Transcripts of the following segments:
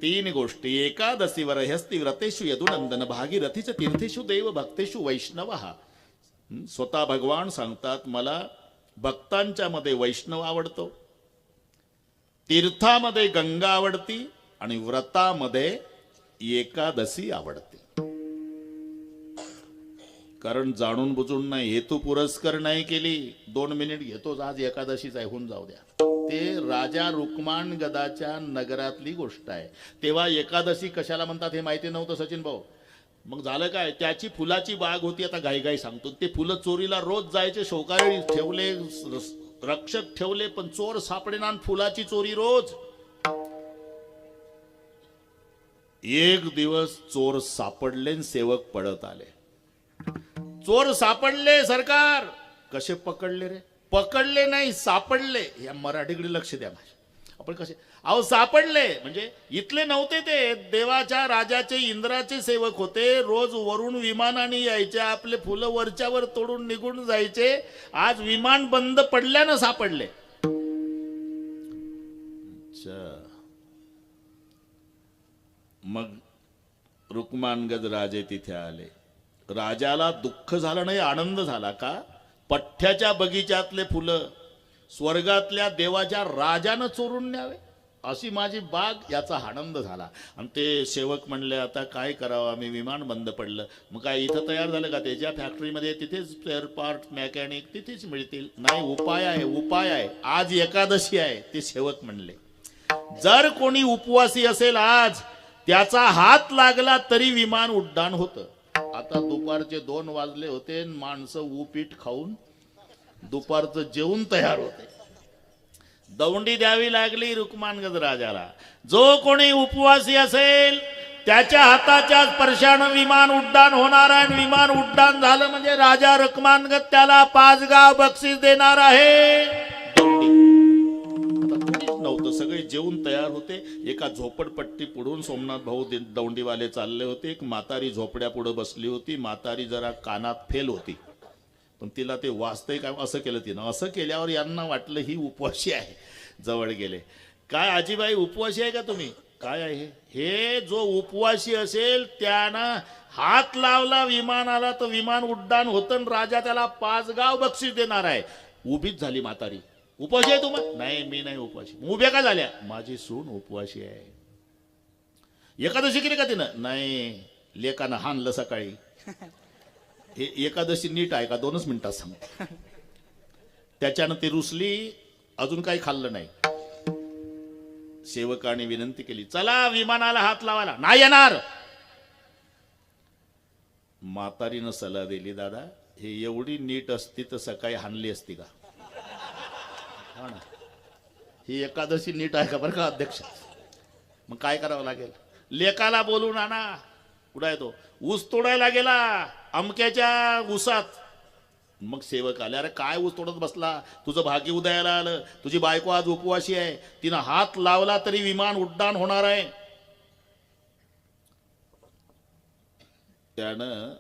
तीन गोष्टी एकादशीवर ह्यस्ति व्रतेषु यदुनंदन भागीरथीच तीर्थेषु देव भक्तेषु वैष्णव. स्वतः भगवान सांगतात मला भक्तांच्या मध्ये वैष्णव आवडतो, तीर्थामध्ये गंगा आवडती आणि व्रतामध्ये एकादशी आवडते. कारण जाणून बुजून नाही, हेतू पुरस्कार नाही केली. 2 मिनिट घेतोच, आज एकादशीच आहे, होऊन जाऊ द्या. ते राजा रुक्माण गदाच्या नगरातली गोष्ट आहे. तेव्हा एकादशी कशाला म्हणतात हे माहिती नव्हतं सचिन भाऊ. मग झालं काय, त्याची फुलाची बाग होती. आता गाई सांगतो, ते फुलं चोरीला रोज जायचे, शोकारी ठेवले, रक्षक ठेवले, पण चोर सापडेना. फुलाची चोरी रोज. एक दिवस चोर सापडले, सेवक पळत आले. चोर सापडले, सरकार कसे पकडले रे? पकडले नाही, सापडले. या मराठीकडे लक्ष द्या माझ्या. आपण कसे अहो सापडले म्हणजे इथले नव्हते, ते देवाच्या राजाचे इंद्राचे सेवक होते. रोज वरून विमानाने यायचे, आपले फुलं वरच्यावर तोडून निघून जायचे. आज विमान बंद पडल्यानं सापडले. मग रुक्मांगद राजे तिथे आले. राजाला दुःख झालं नाही, आनंद झाला. का? पठ्ठ्याच्या बगीच्यातले फुलं स्वर्गातल्या देवाच्या राजानं चोरून न्यावे, अशी माझी बाग, याचा आनंद झाला. आणि ते सेवक म्हणले आता काय करावं, आम्ही विमान बंद पडलं. मग काय इथं तयार झालं का? त्याच्या फॅक्टरीमध्ये तिथेच स्पेअर पार्ट मेकॅनिक तिथेच मिळतील. नाही, उपाय आहे, उपाय आहे. आज एकादशी आहे. ते सेवक म्हणले जर कोणी उपवासी असेल आज, त्याचा हात लागला तरी विमान उड्डाण होतं. आता दुपारचे 2 वाजले होते, माणसं उपीट खाऊन दुपारचं जेवून तयार होते. दौंडी द्यावी लागली रुक्मांगद राजाला. जो कोणी उपवासी असेल त्याच्या हाताच्या स्पर्शानं विमान उड्डाण होणार आहे. विमान उड्डाण झालं म्हणजे राजा रुक्मांगद त्याला 5 गाव बक्षीस देणार आहे. नव्हतं, सगळे जेवून तयार होते. एका झोपडपट्टी पुढून सोमनाथ भाऊ दौंडीवाले चालले होते. एक म्हातारी झोपड्या पुढे बसली होती. म्हातारी जरा कानात फेल होती, पण तिला ते वाचतंय काय असं केलं तिनं. असं केल्यावर यांना वाटलं ही उपवासी आहे. जवळ गेले. काय आजीबाई उपवासी आहे का तुम्ही? काय आहे हे? जो उपवासी असेल त्यानं हात लावला विमानाला तर विमान उड्डाण होतं. राजा त्याला 5 गाव बक्षीस देणार आहे. उभीच झाली म्हातारी. उपवासी आहे तुम्ही? नाही, मी नाही उपवासी. उभ्या का झाल्या? माझी सून उपवासी आहे. एकादशी केली का तिनं? नाही, लेकानं हाणलं सकाळी. हे एकादशी नीट आहे का? 2च मिनिटात सांग. त्याच्यानं ती रुसली, अजून काही खाल्लं नाही. सेवकाने विनंती केली, चला विमानाला हात लावायला. नाही येणार. म्हातारीनं सल्ला दिली, दादा हे एवढी नीट असती तर सकाळी हाणली असती का? ही एकादशी नीट आहे का बरं का अध्यक्ष? मग काय करावं लागेल? लेकाला बोलून आणा. कुठं आहे तो? ऊस तोडायला गेला अमक्याच्या ऊसात. मग सेवक आले, अरे काय ऊस तोडत बसला? तुझं भाग्य उदयाला आलं. तुझी बायको आज उपवासी आहे, तिनं हात लावला तरी विमान उड्डाण होणार आहे. त्यानं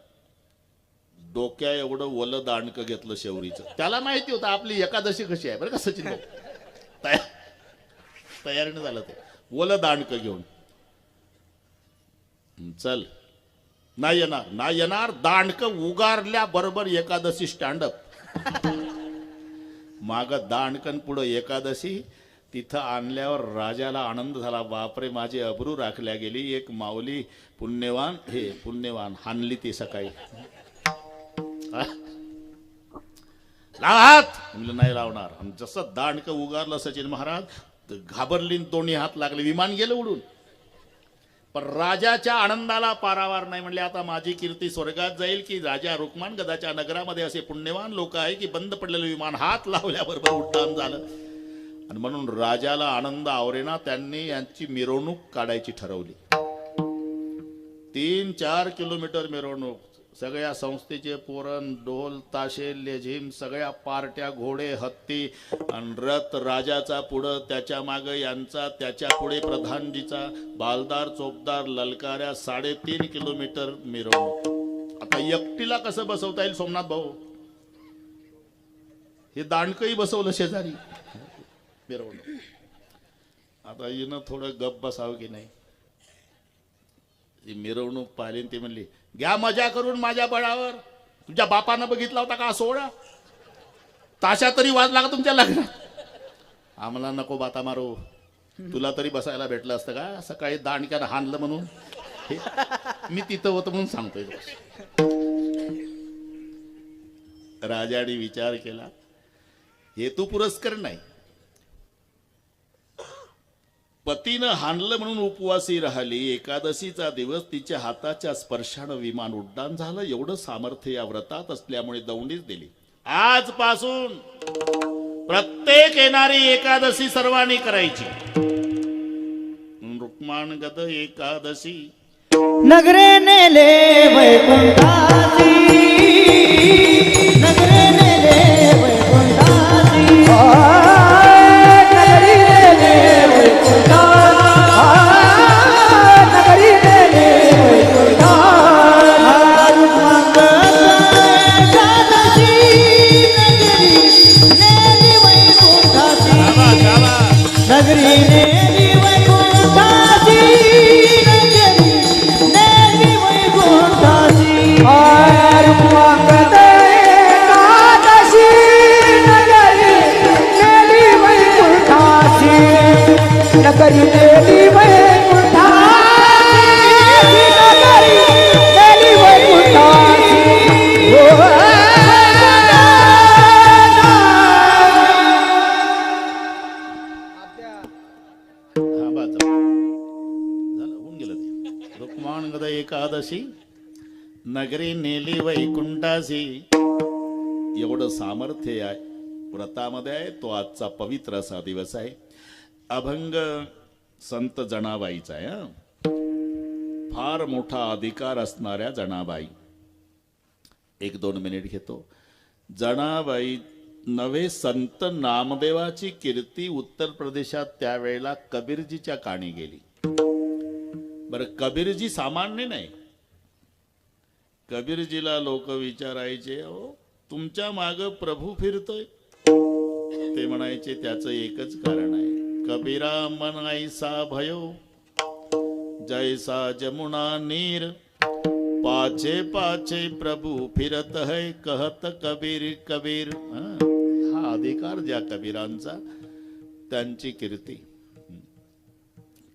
डोक्या एवढं ओलं दांडकं घेतलं शेवरीचं. त्याला माहिती होतं आपली एकादशी कशी आहे बरं का सचिन भाऊ. तयारीने झालं ते ओलं दांडकं घेऊन. चल, नाही येणार, नाही येणार. दांडकं उगारल्या बरोबर एकादशी स्टँडअप. माग दांडकन पुढं एकादशी. तिथं आणल्यावर राजाला आनंद झाला. बापरे, माझी अब्रू राखल्या गेली. एक माऊली पुण्यवान, हे पुण्यवान हाणली ती सकाळी. लावात म्हणलं नाही लावणार. आणि जसं दांडकं उगारलं सचिन महाराज, घाबरली, दोन्ही हात लागले, विमान गेलं उडून. पण राजाच्या आनंदाला पारावार नाही. म्हणले आता माझी कीर्ती स्वर्गात जाईल की राजा रुक्माण गदाच्या नगरामध्ये असे पुण्यवान लोक आहे की बंद पडलेलं विमान हात लावल्याबरोबर उड्डाण झालं. आणि म्हणून राजाला आनंद आवरेना, त्यांनी यांची मिरवणूक काढायची ठरवली. 3-4 किलोमीटर मिरवणूक. सगळ्या संस्थेचे पोरण, ढोल ताशे लेझिम, सगळ्या पार्ट्या, घोडे, हत्ती आणि रथ. राजाचा पुढं, त्याच्या मागे यांचा, त्याच्या पुढे प्रधानजीचा, बालदार चोपदार ललकाऱ्या. 3.5 किलोमीटर मिरवणूक. आता एकटीला कसं बसवता येईल सोमनाथ भाऊ? हे दांडकही बसवलं शेजारी मिरवणूक. आता हिनं थोडं गप बसावं की नाही? ती मिरवणूक पाहिली आणि ती म्हणली, घ्या मजा करून माझ्या बळावर. तुमच्या बापानं बघितला होता का सोहळा? ताशा तरी वाजला का तुमच्या लग्नात? आम्हाला नको बाता मारू. तुला तरी बसायला भेटलं असतं का सकाळी दांडक्यानं हाणलं म्हणून? मी तिथं होतं म्हणून सांगतोय. राजाने विचार केला, हेतू पुरस्कार नाही. पतीनं हाणलं म्हणून उपवासी राहिली. एकादशीचा दिवस तिच्या हाताच्या स्पर्शानं विमान उड्डाण झालं. एवढं सामर्थ्य या व्रतात असल्यामुळे दौंडीच दिली. आजपासून प्रत्येक येणारी एकादशी सर्वांनी करायची. रुक्माण गद एकादशी नगरे नेले वैकुंठासी, नगरे नेले वैकुंठासी, नगरी नेले वैकुंठासी, नगरी नेले वैकुंठासी, एकादशी नगरी नेली वैकुंठासी, नगरी नेली वैकुंठासी, नगरी नेली वैकुंठासी, नगरी नेली वैकुंठासी. झालं, होऊन गेलं ते. रुक्माण गद एकादशी नगरी नेली वैकुंठासी. एवढं सामर्थ्य आहे व्रतामध्ये आहे. तो आजचा पवित्र असा दिवस आहे. अभंग संत जनाबाईचा आहे. फार मोठा अधिकार असणाऱ्या जनाबाई. 1-2 मिनिट घेतो. जनाबाई नवे संत नामदेवाची कीर्ती उत्तर प्रदेशात त्यावेळेला कबीरजीच्या काणी गेली. बरं, कबीरजी सामान्य नाही. कबीरजीला लोक विचारायचे, अहो तुमच्या माग प्रभू फिरतोय? ते म्हणायचे त्याचं एकच कारण आहे, कबीरा मन ऐसा भयो जैसा जमुना नीर, पाछे पाछे प्रभू फिरत है कहत कबीर कबीर. हा अधिकार ज्या कबीरांचा, त्यांची कीर्ती,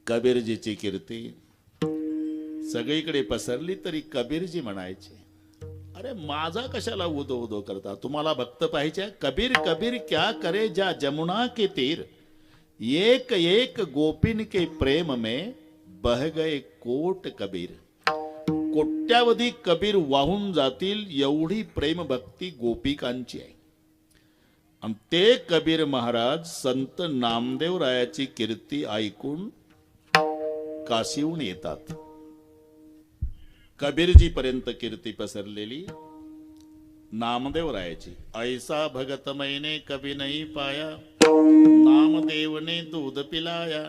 कबीरजीची कीर्ती सगळीकडे पसरली तरी कबीरजी म्हणायचे, अरे माझा कशाला उदो उदो करता, तुम्हाला भक्त पाहिजे? कबीर कबीर क्या करे जा जमुना के तीर, एक एक गोपिन के प्रेम में बह गए कोट कबीर. कोट्यावधी कबीर वाहून जातील एवढी प्रेम भक्ती गोपिकांची आहे. आणि ते कबीर महाराज संत नामदेवरायाची कीर्ती ऐकून काशीहून येतात. कबीरजी पर्यंत कीर्ती पसरलेली नामदेवरायाची. ऐसा भगत मैने कभी नहीं पाया, नामदेव ने दूध पिलाया,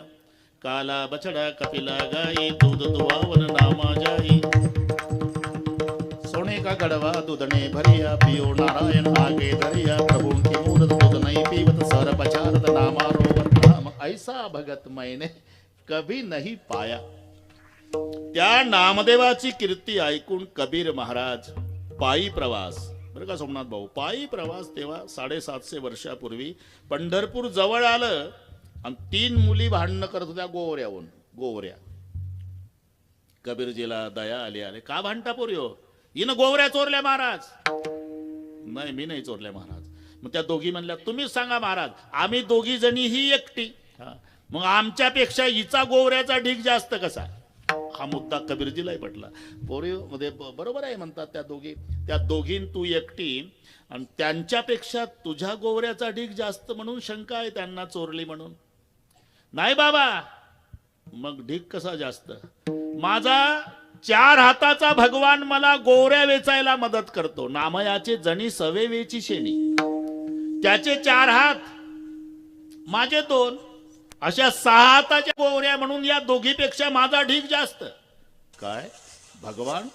काला बछड़ा कपिला गाई, दूध दुआवन नामा जाई, सोने का गड़वा दूध ने भरिया, पियो नारायण आगे धरिया, प्रभु की मूरत दूध नहीं पीवत, सर पचारत नामा रोवत नाम, ऐसा भगत मैंने कभी नहीं पाया. त्या नामदेवाची कीर्ती ऐकून कबीर महाराज पायी प्रवास, बरं का सोमनाथ भाऊ, पायी प्रवास तेव्हा 750 वर्षापूर्वी पंढरपूर जवळ आलं आणि 3 मुली भांडणं करत होत्या गोवऱ्याहून. गोवऱ्या. कबीरजीला दया आली, का भांडता पोरी हो? हिनं गोवऱ्या चोरल्या महाराज. नाही, मी नाही चोरल्या महाराज. मग त्या दोघी म्हणल्या, तुम्हीच सांगा महाराज, आम्ही दोघी जणी ही एकटी, मग आमच्यापेक्षा हिचा गोवऱ्याचा ढीग जास्त कसा? हा मुद्दा कबीरजीलाही पटला. पोरी मध्ये बरोबर आहे म्हणतात त्या दोघीं तू एकटी आणि त्यांच्यापेक्षा तुझ्या गोवऱ्याचा ढीग जास्त म्हणून शंका आहे त्यांना चोरली म्हणून. नाही बाबा, मग ढीग कसा जास्त? माझा 4 हाताचा भगवान मला गोवऱ्या वेचायला मदत करतो. नामयाचे जणी सवे वेची शेणी, त्याचे 4 हात, माझे 2, अशा 6 हाताच्या गोवऱ्या म्हणून या दोघीपेक्षा माझा ढीग जास्त. काय भगवान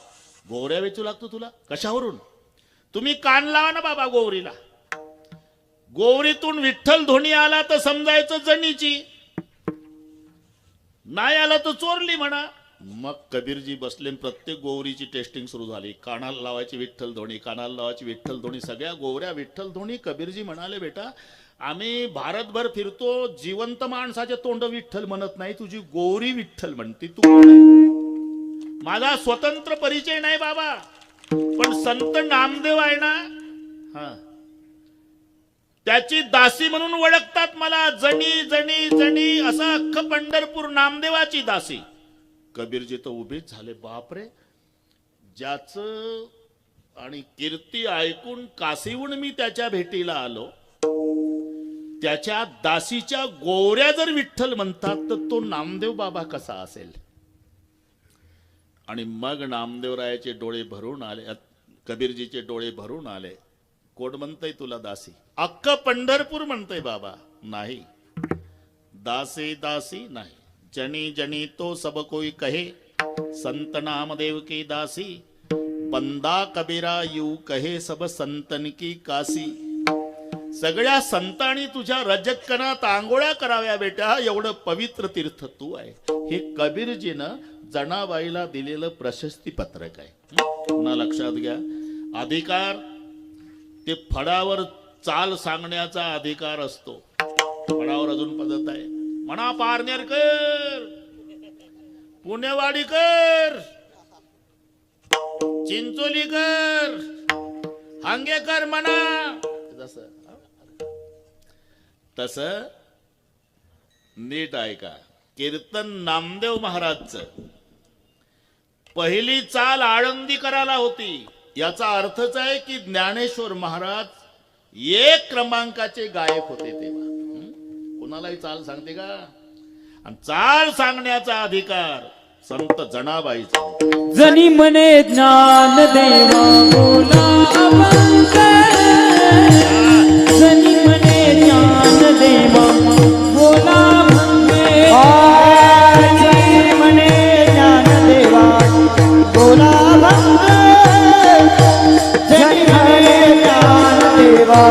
गोवऱ्या वेचू लागतो तुला? कशावरून? तुम्ही कान लावा ना बाबा गोवरीला. गोवरीतून विठ्ठल ध्वनी आला तर समजायचं जणीची, नाही आला तर चोरली म्हणा. मग कबीरजी बसले आणि प्रत्येक गोवरीची टेस्टिंग सुरू झाली. कानाला लावायची विठ्ठल धोणी, कानाला लावायची विठ्ठल धोणी, सगळ्या गोवऱ्या विठ्ठल धोणी. कबीरजी म्हणाले, बेटा आम्ही भारतभर फिरतो, जिवंत माणसाचे तोंड विठ्ठल म्हणत नाही, तुझी गोवरी विठ्ठल म्हणते. तू कोण आहे? माझा स्वतंत्र परिचय नाही बाबा, पण संत नामदेव आहे ना, हा त्याची दासी म्हणून ओळखतात मला. जणी जणी जणी असं अख्खं पंढरपूर नामदेवाची दासी. कबीरजी तर उभेच झाले. बापरे, ज्याचं आणि कीर्ती ऐकून काशीहून मी त्याच्या भेटीला आलो, त्याच्या दासीच्या गोवऱ्या जर विठ्ठल म्हणतात तर तो नामदेव बाबा कसा असेल. आणि मग नामदेवरायाचे डोळे भरून आले, कबीरजीचे डोळे भरून आले. कोण म्हणतंय तुला दासी? अख्खं पंढरपूर म्हणतंय बाबा. नाही, दासी दासी नाही. जनी जनी तो सब कोई कहे, संत नामदेव की दासी. बंदा कबीरा यू कहे सब संतन की काशी. सगळ्या संतांनी तुझ्या रजकणात आंघोळ्या कराव्या बेटा, एवढं पवित्र तीर्थ तू आहे. हे कबीरजीनं जनाबाईला दिलेलं प्रशस्ती पत्रक आहे. पुन्हा लक्षात घ्या, अधिकार ते फळावर चाल सांगण्याचा अधिकार असतो. फळावर अजून पद्धत आहे. म्हणा पारनेरकर, पुणेवाडीकर, चिंचोलीकर, हांगेकर म्हणा. तस नीट ऐका. कीर्तन नामदेव महाराजचं पहिली चाल आळंदीकराला होती. याचा अर्थच आहे की ज्ञानेश्वर महाराज एक क्रमांकाचे गायक होते तेव्हा. कोणालाही चाल सांगते का? आणि चाल सांगण्याचा अधिकार संत जनाबाईचा. जनी म्हणे ज्ञान देवा बोला अभंग, जनी म्हणे ज्ञान देवा बोला अभंग, जनी म्हणे ज्ञान देवा बोला अभंग, जनी म्हणे ज्ञान देवा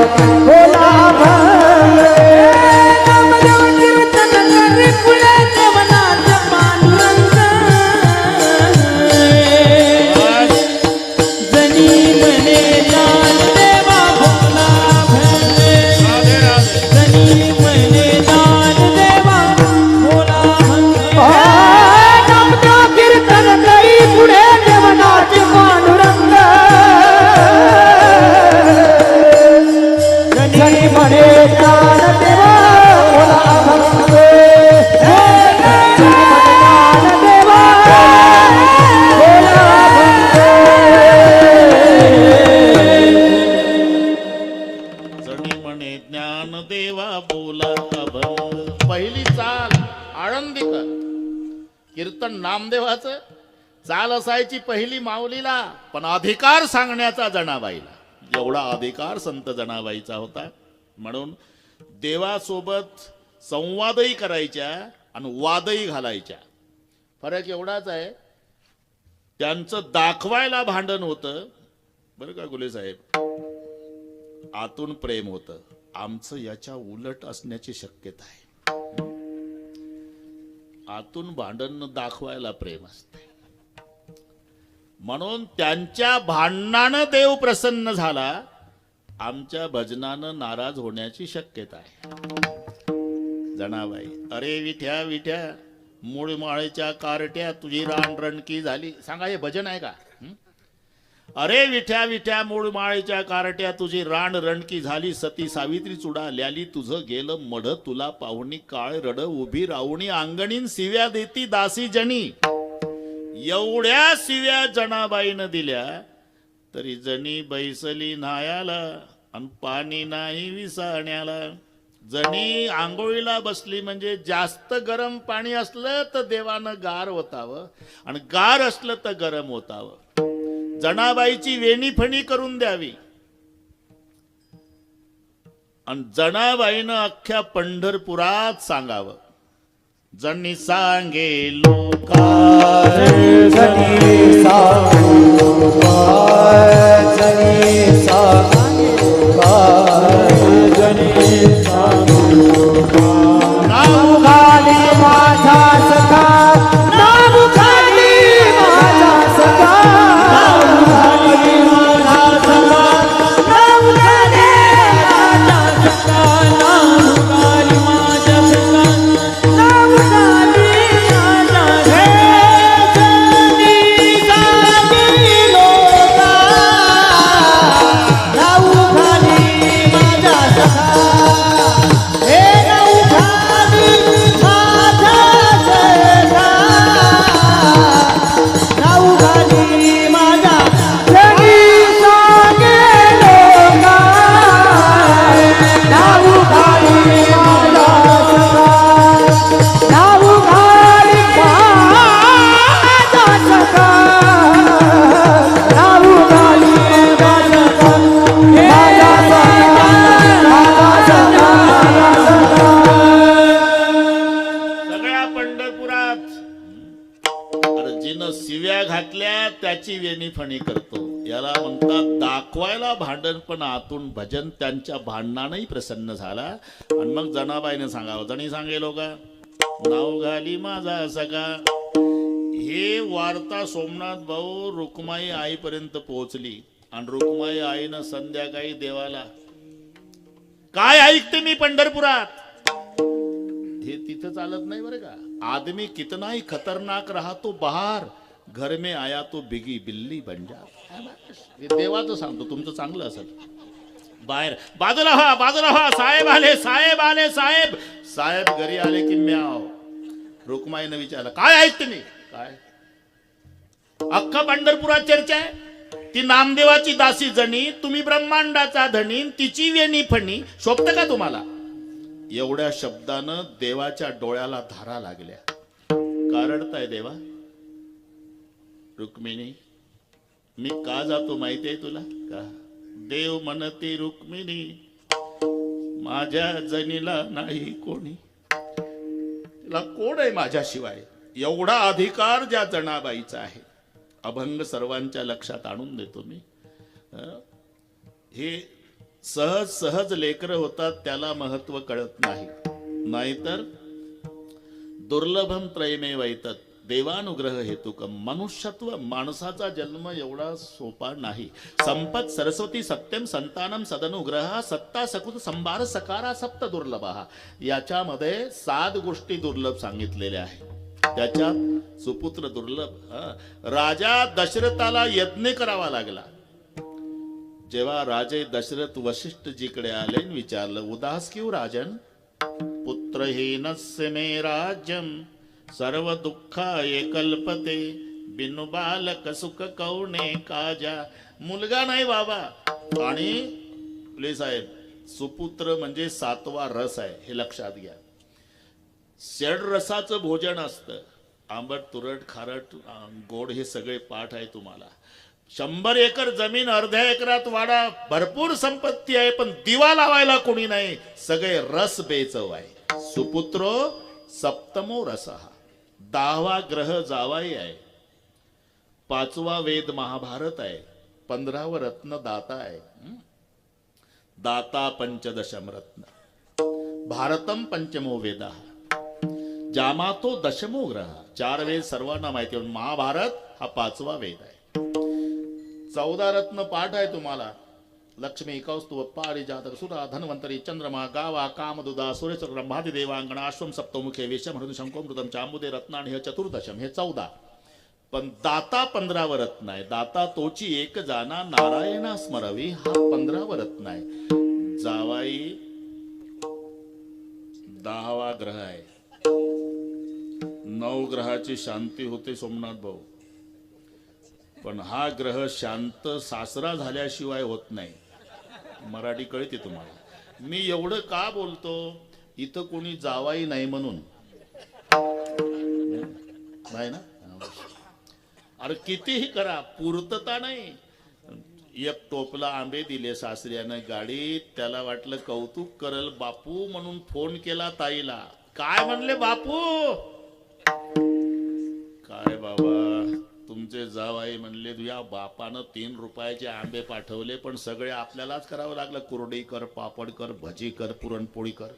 बोला अभंग. नामदेव कीर्तन करी फुले देवनाथ पांडुरंग, जनी म्हणे ज्ञान देवा बोला अभंग, जनी म्हणे ज्ञान देवा बोला अभंग. नामदेव कीर्तन करी फुले देवनाथ पांडुरंग, जनी म्हणे ज्ञान देवा बोला अभंग, जनी म्हणे ज्ञान देवा बोला अभंग. जणी म्हणे ज्ञान देवा बोला अभंग. पहिली चाल आळंदीकर. कीर्तन नामदेवाचं चाल असायची पहिली माऊलीला, पण अधिकार सांगण्याचा जनाबाईला. एवढा अधिकार संत जनाबाईचा होता. म्हणून देवासोबत संवादही करायच्या आणि वादही घालायच्या. फरक एवढाच आहे, त्यांचं दाखवायला भांडण होतं बरं का गुले साहेब, आतून प्रेम होतं. आमचं याच्या उलट असण्याची शक्यता आहे. आतून भांडण दाखवायला प्रेम असते. म्हणून त्यांच्या भांडणानं देव प्रसन्न झाला, आमच्या भजनानं नाराज होण्याची शक्यता आहे. जनाबाई, अरे विठ्या विठ्या मूळ माळेच्या कारट्या तुझी रान रणकी झाली. सांगा, हे भजन आहे का? अरे विठ्या विठ्या मूळ माळेच्या कारट्या तुझी रान रणकी झाली. सती सावित्री चुडाल्याली तुझं गेलं मढ. तुला पाहुणी काळ रड उभी राहुणी अंगणीन सिव्या देती दासी जनी. एवढ्या सिव्या जनाबाईनं दिल्या तरी जणी बैसली न्हायाला आणि पाणी नाही विसाण्याला. जणी आंघोळीला बसली म्हणजे जास्त गरम पाणी असलं तर देवानं गार होतावं आणि गार असलं तर गरम होतावं. जनाबाईची वेणी फणी करून द्यावी. आणि जनाबाईनं अख्ख्या पंढरपुरात सांगावं, जनी सांगे लोका, जनी सांगे लोका, जनी सांगे लोका, जनी सांगे लोका. नाव घाली माझा सखा, नाव घाली जिनं शिव्या घातल्या त्याची वेणी फणी करतो. याला म्हणतात दाखवायला भांडण पण आतून भजन. त्यांच्या भांडणानंही प्रसन्न झाला. आणि मग जनाबाईने सांगावं, जणी सांगेलो का नाव घाली माझा सगा. हे वार्ता सोमनाथ भाऊ रुक्माई आईपर्यंत पोहोचली. आणि रुक्माई आईनं संध्याकाळी देवाला, काय ऐकते मी पंढरपुरात, हे तिथं चालत नाही बरं का. आदमी कितना ही खतरनाक रहा तो बाहर, घर में आया तो बिगी बिल्ली बन जा. हे देवाचं सांगतो, तुमचं चांगलं असेल. बाहेर बाजूला व्हा, बाजूला व्हा, साहेब आले, साहेब आले, साहेब. साहेब घरी आले की म्याव. रुक्माईनं विचारलं, काय ऐकते मी, काय अख्खा पंढरपुरात चर्चा आहे. ती नामदेवाची दासी जणी, तुम्ही ब्रह्मांडाचा धनी, तिची वेणी फणी, शोभतं का तुम्हाला. एवढ्या शब्दानं देवाच्या डोळ्याला धारा लागल्या. का रडताय देवा. रुक्मिणी, मी का जातो माहितीये तुला का. देव म्हणते रुक्मिणी, माझ्या जनीला नाही कोणी. तिला कोण आहे माझ्याशिवाय. एवढा अधिकार ज्या जनाबाईचा आहे. अभंग सर्वांच्या लक्षात आणून देतो मी. हे सहज सहज लेकरं होतात, त्याला महत्व कळत नाही. नाहीतर दुर्लभम त्रयमे वैतत देवानुग्रह हेतुकम. मनुष्यत्व, माणसाचा जन्म एवढा सोपा नाही. संपत सरस्वती सत्यम संतानम सदनुग्रह सत्ता सकुत संभार सकारा सप्त दुर्लभा. याच्यामध्ये 7 गोष्टी दुर्लभ सांगितलेल्या आहेत. त्याच्यात सुपुत्र दुर्लभ. राजा दशरथाला यज्ञ करावा लागला. जेव्हा राजे दशरथ वशिष्ठजीकडे आले, विचारलं, उदास क्यों राजन. पुत्रहीनस्य मे राज्यम सर्व दुःखाय कल्पते बिनु बालक सुख कौणे काजा. मुलगा नाही बाबा. आणि प्लीज साहेब, सुपुत्र म्हणजे 7वा रस आहे, हे लक्षात घ्या. 6 रसाचं भोजन असतं. आंबट, तुरट, खारट, गोड, हे सगळे पाठ आहे तुम्हाला. 100 एकर जमीन, अर्ध्या एकरात वाडा, भरपूर संपत्ती आहे, पण दिवा लावायला कोणी नाही. सगळे रस बेचव आहे. सुपुत्रो सप्तमो रसः. 10वा ग्रह जावाई आहे. 5वा वेद महाभारत आहे. 15वं रत्न दाता आहे. दाता पंचदशम रत्न. भारतम पंचमो वेदा. जामातो दशमो ग्रह. 4 वेद सर्वांना माहिती आहे. महाभारत हा 5वा वेद आहे. 14 रत्न पाठ आहे तुम्हाला. लक्ष्मी, कौस्तुभ, पारिजातक, सुरा, धन्वंतरी, चंद्रमा, गावा, कामदुदा, सूर्यचक्र, ब्रह्मादि देवांगण, अश्वम सप्तमुखे, वेशम, हृदय, शंकोमृतम, चांबुदे, रत्नानि, हे 14 हे 14. पण दाता 15वं रत्न आहे. दाता तोची एक जाना नारायणा स्मरवी, हा 15वं रत्न आहे. जावाई 10वा ग्रह आहे. 9 ग्रहाची शांती होते सोमनाथ भाऊ. पण हा ग्रह शांत सासरा झाल्याशिवाय होत नाही. मराठी कळते तुम्हाला. मी एवढं का बोलतो, इथं कोणी जावाई नाही म्हणून नाही ना. अरे कितीही करा, पूर्तता नाही. एक टोपला आंबे दिले सासऱ्यानं गाडीत. त्याला वाटलं कौतुक करल बापू, म्हणून फोन केला ताईला. काय म्हणले बापू. काय बाबा, तुमचे जावाई म्हणले तुझ्या बापानं 3 रुपयाचे आंबे पाठवले, पण सगळे आपल्यालाच करावं लागलं. कुरडई कर, पापड कर, भजी कर, पुरणपोळी कर.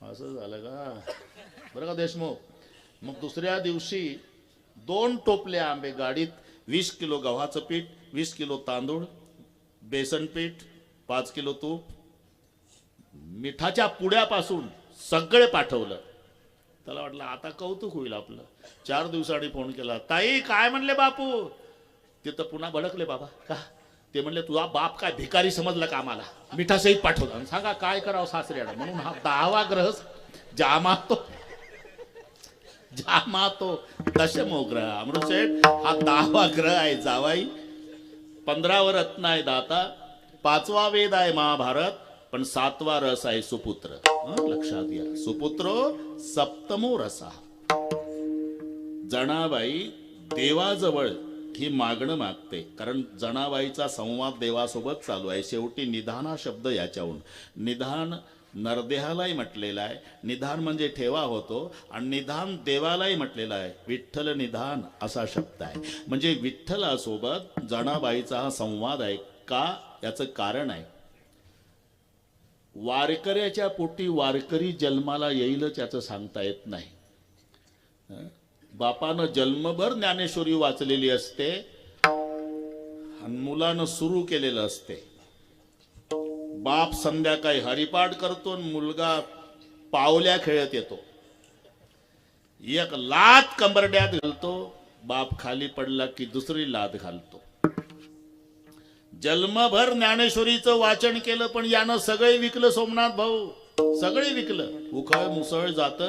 असं झालं का बरं का देशमुख. मग दुसऱ्या दिवशी 2 टोपले आंबे गाडीत, 20 किलो गव्हाचं पीठ, 20 किलो तांदूळ, बेसन पीठ, 5 किलो तूप, मिठाच्या पुड्यापासून सगळे पाठवलं. त्याला वाटलं आता कौतुक होईल आपलं. 4 दिवसांनी फोन केला, ताई काय म्हणले बापू. तिथं पुन्हा भडकले बाबा. का ते म्हणले तुझा बाप काय भिकारी समजलं का आम्हाला, मिठासहित पाठवलं. सांगा काय करावं सासऱ्याला. म्हणून हा 10वा ग्रह जामातो दशमो ग्रह. अमृतसेठ हा 10वा ग्रह आहे जावाई. 15वं रत्न आहे दाता. 5वा वेद आहे महाभारत. पण 7वा रस आहे सुपुत्र. लक्षात घ्या. सुपुत्रो सप्तमो रसा. जनाबाई देवाजवळ ही मागणं मागते. कारण जनाबाईचा संवाद देवासोबत चालू आहे. शेवटी निधान हा शब्द याच्याहून. निधान नरदेहालाही म्हटलेलं आहे. निधान म्हणजे ठेवा होतो आणि निधान देवालाही म्हटलेलं आहे. विठ्ठल निधान असा शब्द आहे. म्हणजे विठ्ठलासोबत जनाबाईचा हा संवाद आहे. का? याचं कारण आहे. वारकऱ्याच्या पोटी वारकरी जन्माला येईलच याचं सांगता येत नाही. बापानं जन्मभर ज्ञानेश्वरी वाचलेली असते आणि मुलानं सुरू केलेलं असते. बाप संध्याकाळी हरिपाठ करतो आणि मुलगा पावल्या खेळत येतो. एक लात कंबरड्यात घालतो, बाप खाली पडला की दुसरी लात घालतो. जन्मभर ज्ञानेश्वरीचं वाचन केलं पण यानं सगळे विकलं. सोमनाथ भाऊ सगळे विकलं. उखळ मुसळ जात.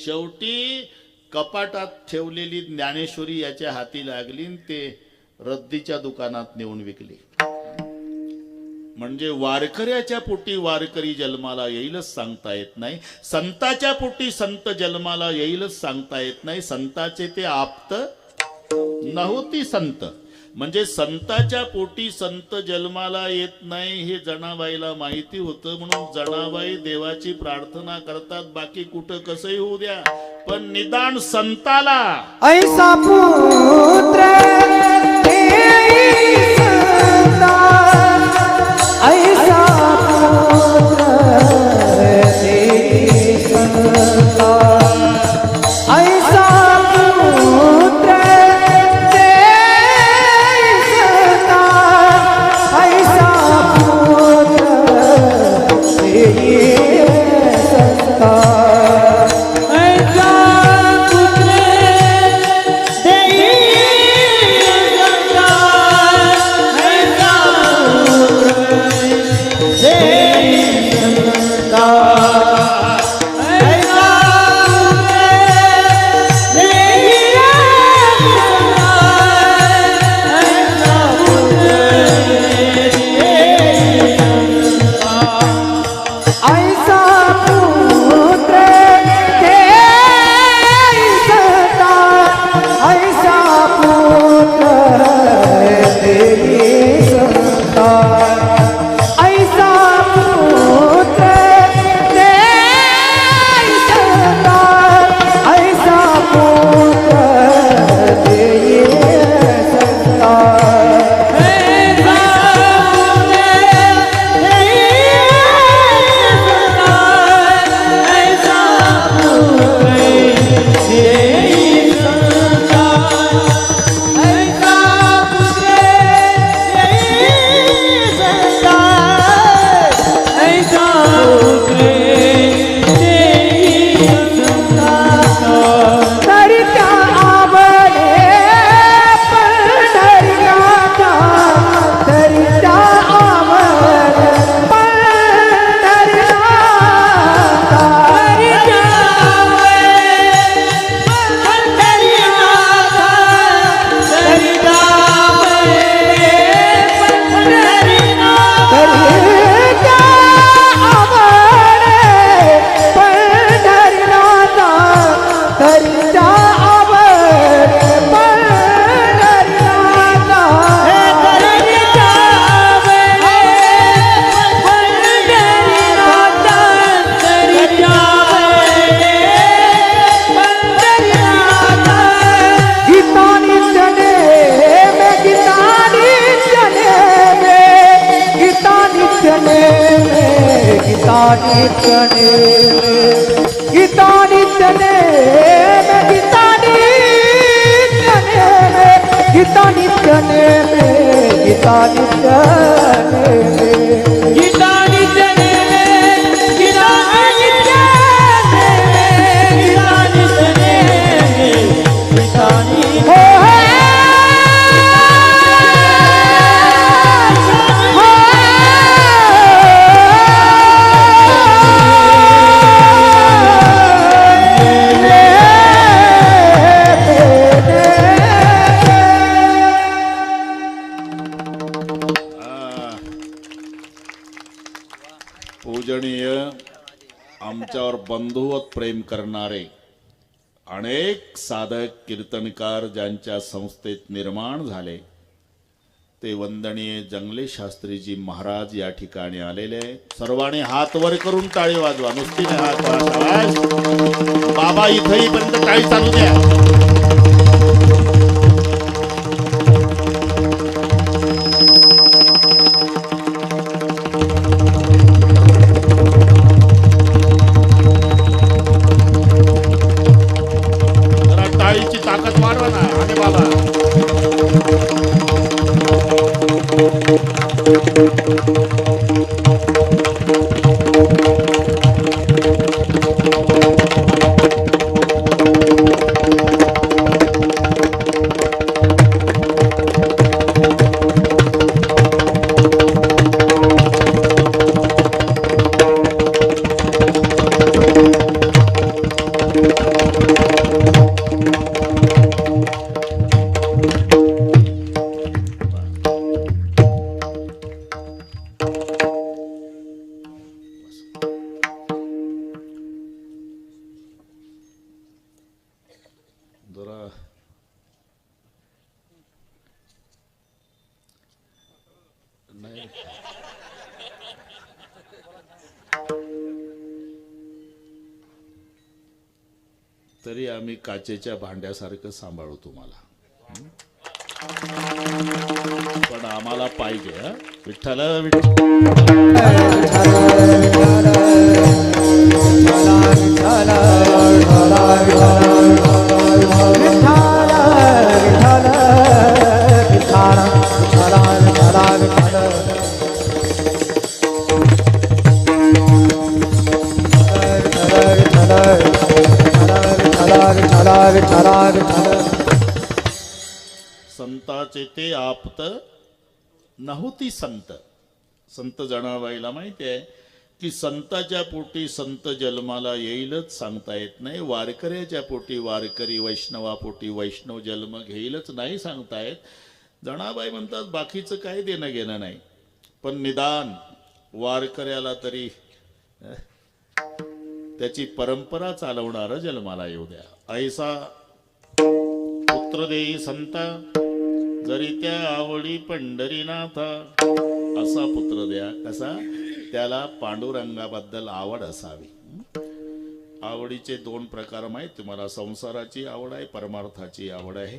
शेवटी कपाटात ठेवलेली ज्ञानेश्वरी याच्या हाती लागली आणि ते रद्दीच्या दुकानात नेऊन विकली. म्हणजे वारकऱ्याच्या पोटी वारकरी जन्माला येईलच सांगता येत नाही. संताच्या पोटी संत जन्माला येईलच सांगता येत नाही. संताचे ते आप्त नव्हती संत. म्हणजे संताच्या पोटी संत जन्माला येत नाही हे जनाबाईला माहिती होतं. म्हणून जनाबाई देवाची प्रार्थना करतात. बाकी कुठं कसंही होऊ द्या पण निदान संताला ऐसा पुत्र देई संता, ऐसा पुत्र देई संता, ऐसा पुत्र देई संता, ऐसा पुत्र देई संता. पूजनीय आमच्यावर बंधुवत प्रेम करणारे अनेक साधक कीर्तनकार ज्यांच्या संस्थेत निर्माण झाले ते वंदनीय जंगले शास्त्रीजी महाराज या ठिकाणी आलेले आहे. सर्वांनी हात वर करून टाळी वाजवा. नुसती नाही, हात वर. बाबा इथंही पर्यंत टाळी चालू द्या. जरा टाळीची ताकद वाढवा ना. आणि बाबा जरा नाही तरी आम्ही काचेच्या भांड्यासारखं सांभाळू तुम्हाला. पण आम्हाला पाहिजे. हा विठ्ठल संताचे ते आप्त नव्हती संत. संत जनाबाईला माहिती आहे की संताच्या पोटी संत जन्माला येईलच सांगता येत नाही. वारकऱ्याच्या पोटी वारकरी, वैष्णवापोटी वैष्णव जन्म घेईलच नाही सांगता येत. जनाबाई म्हणतात बाकीचं काही देणं घेणं नाही, पण निदान वारकऱ्याला तरी त्याची परंपरा चालवणारं जन्माला येऊ द्या. ऐसा पुत्र देई संता, जरी त्या आवडी पंढरीनाथा. असा पुत्र द्या. कसा? त्याला पांडुरंगाबद्दल आवड असावी. आवडीचे दोन प्रकार माहीत तुम्हाला. संसाराची आवड आहे, परमार्थाची आवड आहे.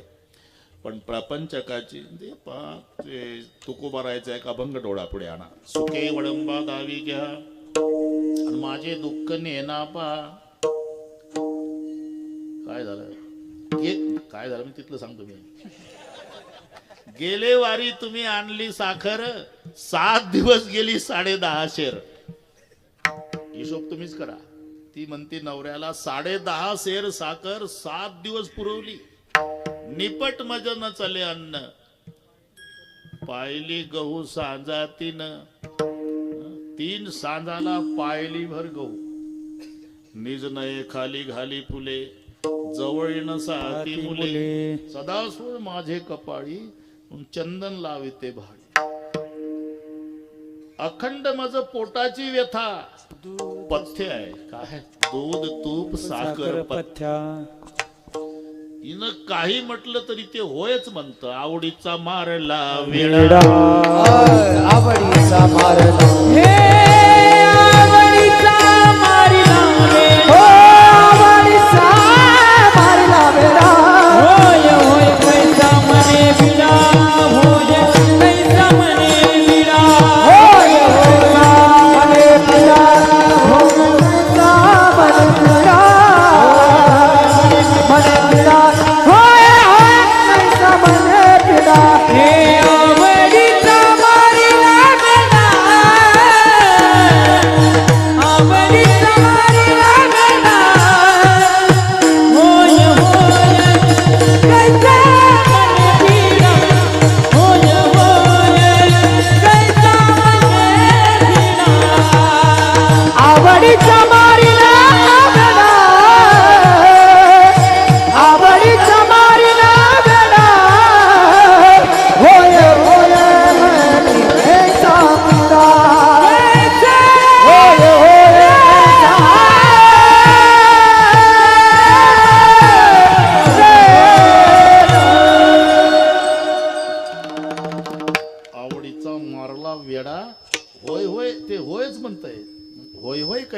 पण प्रपंचकाची ते तुकोबा राहायचं आहे का अभंग डोळा पुढे आणा. सुखे वडंबा दावी घ्या आणि माझे दुःख नेना पा. काय झालं? काय झालं मी तिथलं सांगतो. मी गेले वारी तुम्ही आणली साखर, 7 दिवस गेली 10.5 शेर. हिशोब तुम्हीच करा. ती म्हणती नवऱ्याला 10.5 शेर साखर 7 दिवस पुरवली. निपट मज न चले अन्न, पायली गहू सांजा 3 सांजाला पायली भर गहू. निज नये खाली घाली फुले, जवळ नसाती मुले. सदासूळ माझे कपाळी, चंदन लाविते भाडी. अखंड मज पोटाची व्यथा, पथ्य आहे. काय? दूध तूप साखर पथ्या. हिनं काही म्हटलं तरी ते होयच म्हणतं. आवडीचा मारला वेडा, आवडीचा मारला, आवडीचा मारला, आवडीचा मारला वेडा. होय होय कैसा मने बिडा, होय कैसा मने बिडा. होय होय मने बिडा, होय कैसा मने बिडा. मने बिडा, होय होय कैसा मने बिडा. हे आवडीचा मारला वेडा.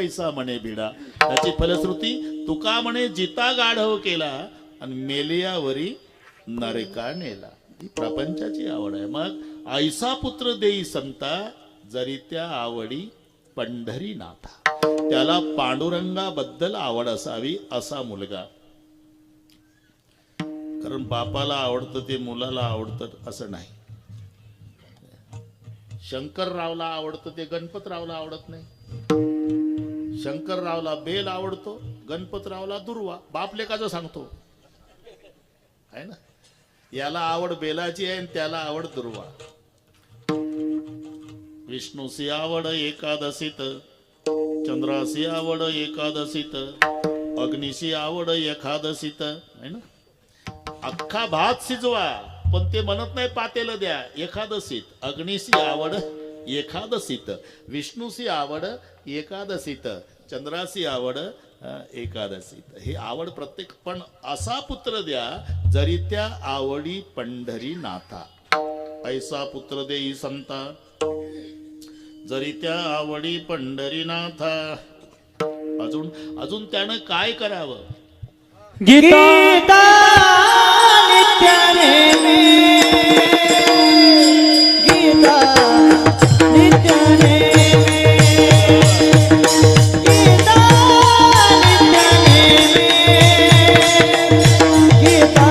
कैसा म्हणे भिडा. त्याची फलश्रुती तुका म्हणे जिता गाढव केला आणि मेलियावरी नरका नेला. ही प्रपंचाची आवड आहे. मग ऐसा पुत्र देई संता जरी त्या आवडी पंढरीनाथा. त्याला पांडुरंगाबद्दल आवड असावी असा मुलगा. कारण बापाला आवडतं ते मुलाला आवडतं असं नाही. शंकररावला आवडतं ते गणपतरावला आवडत नाही. शंकररावला बेल आवडतो, गणपतरावला दुर्वा. बाप लेकाचं सांगतो आहे ना. याला आवड बेलाची आहे आणि त्याला आवड दुर्वा. विष्णूसी आवड एकादशीत, चंद्रासी आवड एकादशीत, अग्निशी आवड एकादशीत आहे ना. अख्खा भात शिजवा पण ते म्हणत नाही पातेलं द्या एकादशीत. अग्निशी आवड एकादशीत, विष्णूशी आवड एकादशीत, चंद्राशी आवड एकादशीत. ही आवड प्रत्येक. पण असा पुत्र द्या जरी त्या आवडी पंढरीनाथा. ऐसा पुत्र देई संता जरी त्या आवडी पंढरीनाथा. अजून त्यानं काय करावं. गीता नित्य नेमी, गीता नित्य नेमी, गीता नित्य नेमी, गीता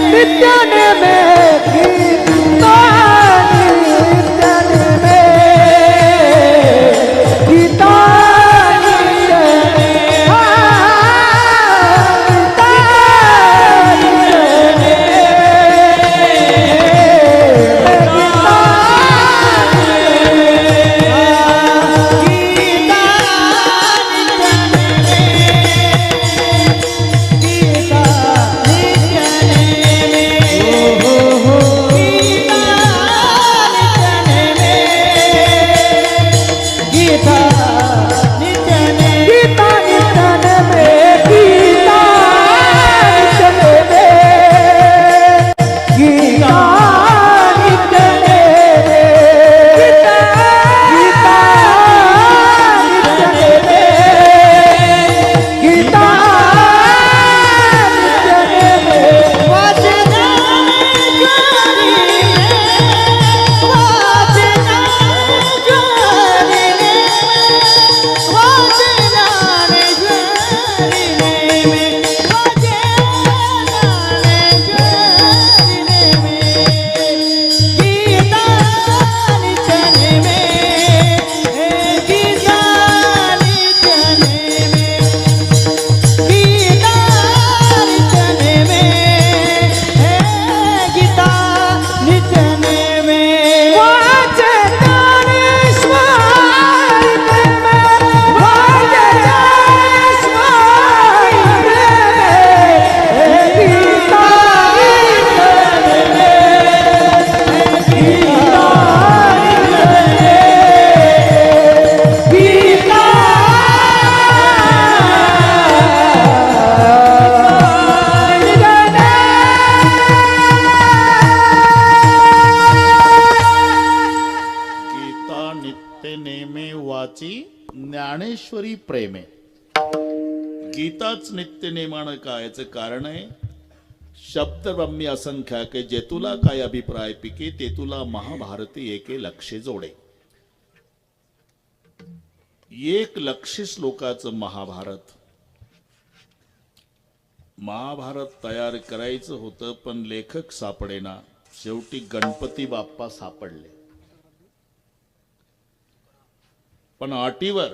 नित्य नेमी, गीता नित्य नेमी, गीता ज्ञानेश्वरी प्रेमे. गीताच नित्य नेमानं काय याचं कारण आहे. शब्द ब्रह्मी असंख्याके जे तुला काय अभिप्राय पिके ते तुला महाभारती एके लक्षे जोडे. 1,00,000 श्लोकाचं महाभारत. महाभारत तयार करायचं होतं पण लेखक सापडेना. शेवटी गणपती बाप्पा सापडले. पण अटीवर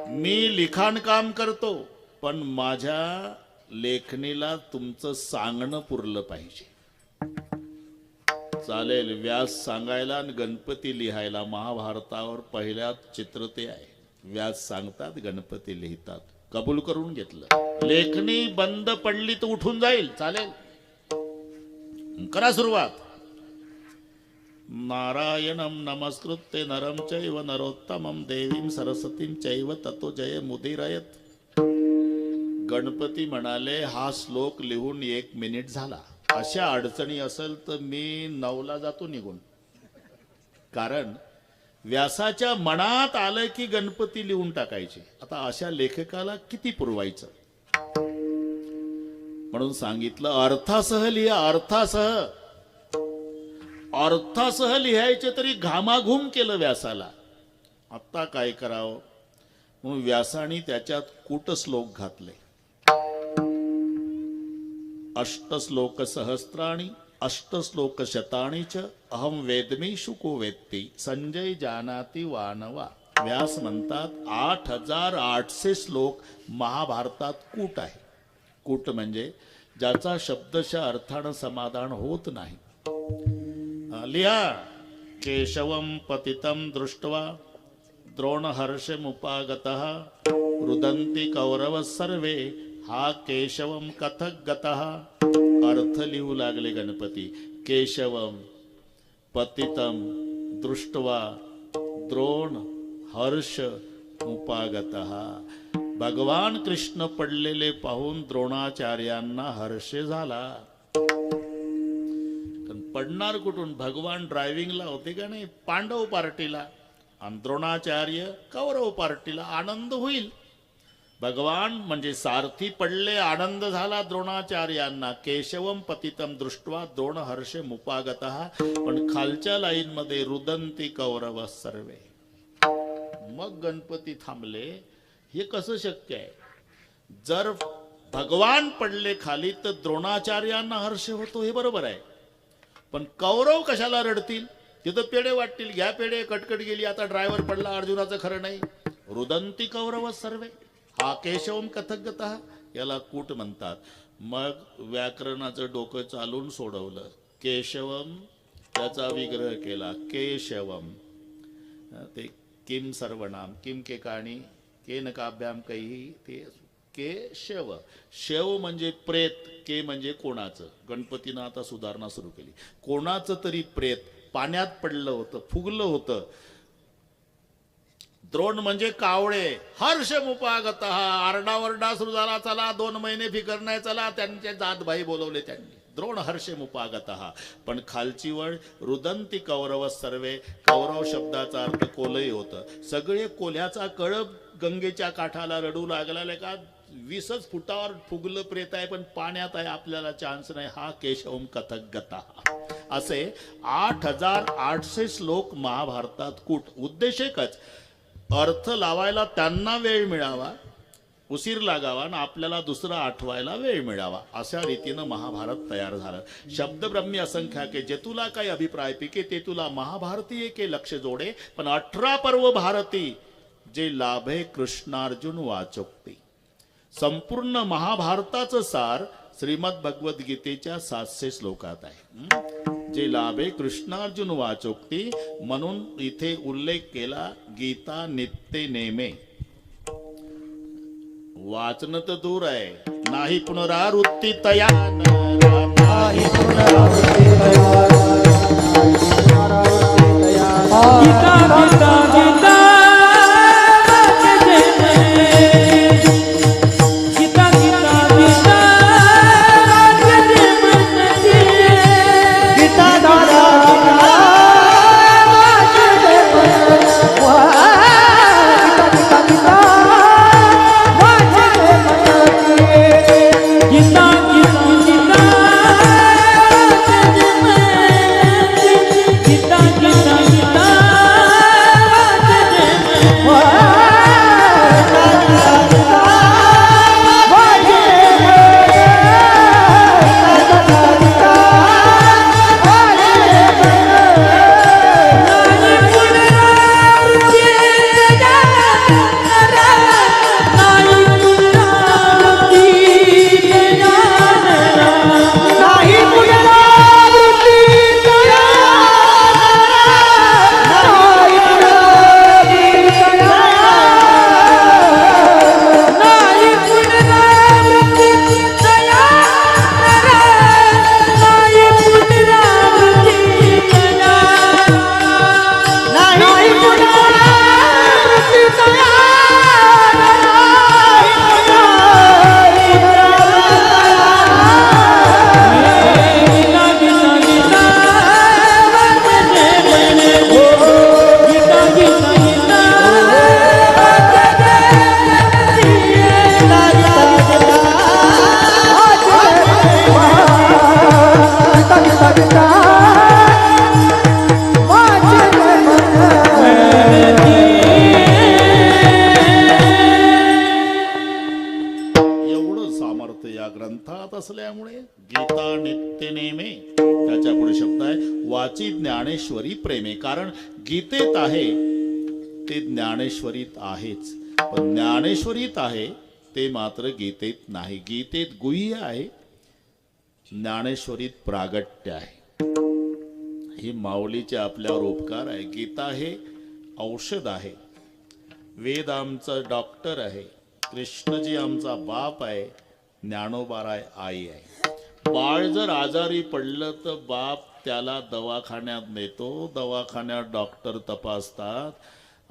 मी लिखाण काम करतो पण माझ्या लेखणीला तुमचं सांगणं पुरलं पाहिजे. चालेल. व्यास सांगायला आणि गणपती लिहायला. महाभारतावर पहिल्याच चित्र ते आहे. व्यास सांगतात, गणपती लिहितात. कबूल करून घेतलं. लेखणी बंद पडली तर उठून जाईल. चालेल, करा सुरुवात. नारायणं नमस्कृत्य नरं चैव नरोत्तमं देवीं सरस्वतीं चैव ततो जय मुदीरयत. गणपती म्हणाले हा श्लोक लिहून 1 मिनिट झाला. अशा अडचणी असेल तर मी 9ला जातो निघून. कारण व्यासाच्या मनात आलं की गणपती लिहून टाकायचे. आता अशा लेखकाला किती पुरवायचं, म्हणून सांगितलं अर्थासह लिहा. अर्थासह लिहायचे तरी घामाघूम केलं व्यासाला. आता काय करावं म्हणून व्यासाने त्याच्यात कूटश्लोक घातले. अष्टश्लोक सहस्राणि अष्टश्लोक शतानि च अहम वेदमी शुको वेत्ती संजय जानाति वानवा. व्यास म्हणतात 8800 श्लोक महाभारतात कूट आहे. कूट म्हणजे ज्याचा शब्दशः अर्थानं समाधान होत नाही. लिहा. केशवम पतितं दृष्ट्वा द्रोणहर्षमुपागतः रुदन्ति कौरव सर्वे हा केशवम कथक गतः. अर्थ लिहू लागले गणपती. केशवम पतितं दृष्ट्वा द्रोण हर्ष मुपागतः. भगवान कृष्ण पडलेले पाहून द्रोणाचार्यांना हर्ष झाला. पडणार कुठून, भगवान ड्रायव्हिंगला होते का नाही पांडव पार्टीला, आणि द्रोणाचार्य कौरव पार्टीला. आनंद होईल. भगवान म्हणजे सारथी पडले, आनंद झाला द्रोणाचार्यांना. केशवम पतितम दृष्ट्वा द्रोण हर्ष मुपागतः. पण खालच्या लाईन मध्ये रुदंती कौरव सर्वे. मग गणपती थांबले. हे कसं शक्य आहे? जर भगवान पडले खाली तर द्रोणाचार्यांना हर्ष होतो, हे बरोबर आहे. पण कौरव कशाला रडतील? तिथं पेढे वाटतील, घ्या पेढे, कटकट गेली, आता ड्रायव्हर पडला, अर्जुनाचं खरं नाही. रुदंती कौरव सर्वे हा केशवम कथगतः, याला कूट म्हणतात. मग व्याकरणाचं डोकं चालून सोडवलं. केशवम त्याचा विग्रह केला. केशवम ते किम सर्वनाम, किम के काणी के नकाभ्याम काही, ते केशव. शेव म्हणजे प्रेत, के म्हणजे कोणाचं. गणपतीनं आता सुधारणा सुरू केली. कोणाचं तरी प्रेत पाण्यात पडलं होतं, फुगलं होतं. द्रोण म्हणजे कावळे. हर्ष मुपागत आरडावरडा सुरू झाला. चला 2 महिने फिकर नाही, चला त्यांचे जातभाई बोलवले त्यांनी. द्रोण हर्ष मुपागत. पण खालची वळ रुदंती कौरव सर्वे. कौरव शब्दाचा अर्थ कोलही होतं. सगळे कोल्ह्याचा कळप गंगेच्या काठाला रडू लागला. का 20 फुटावर फुगलं प्रेत आहे, पण पाण्यात आहे, आपल्याला चान्स नाही. हा केशवम कथक गता. असे 8800 श्लोक महाभारतात कूट. उद्देश एकच, अर्थ लावायला त्यांना वेळ मिळावा, उशीर लागावा, आणि आपल्याला दुसरा आठवायला वेळ मिळावा. अशा रीतीनं महाभारत तयार झालं. शब्द ब्रह्मी असंख्याके जे तुला काही अभिप्राय पिके ते तुला महाभारतीय के लक्ष जोडे. पण 18 पर्व भारती जे लाभे कृष्णार्जुन वाचोक्ती. संपूर्ण महाभारताचं सार श्रीमद भगवद्गीतेच्या 700 श्लोकात आहे. जे लाभे कृष्णार्जुन वाचोक्ती, म्हणून इथे उल्लेख केला गीता नित्य नेमे. वाचन तर दूर आहे, नाही पुनरावृत्ती तया. सत्ता माझे मन एवढं सामर्थ्य या ग्रंथात असल्यामुळे गीता नित्य नेमे, त्याच्या पुढे शब्द आहे वाची ज्ञानेश्वरी प्रेमे. कारण गीतेत आहे ते ज्ञानेश्वरीत आहेच, पण ज्ञानेश्वरीत आहे ते मात्र गीतेत नाही. गीतेत गुह्य आहे, ज्ञानेश्वरीत प्रागट्य आहे. ही माऊलीचे आपल्यावर उपकार आहे. गीता हे औषध आहे, वेद आमचा डॉक्टर आहे, कृष्णजी आमचा बाप आहे, ज्ञानोबाराय आई आहे. बाळ जर आजारी पडलं तर बाप त्याला दवाखान्यात नेतो, दवाखान्यात डॉक्टर तपासतात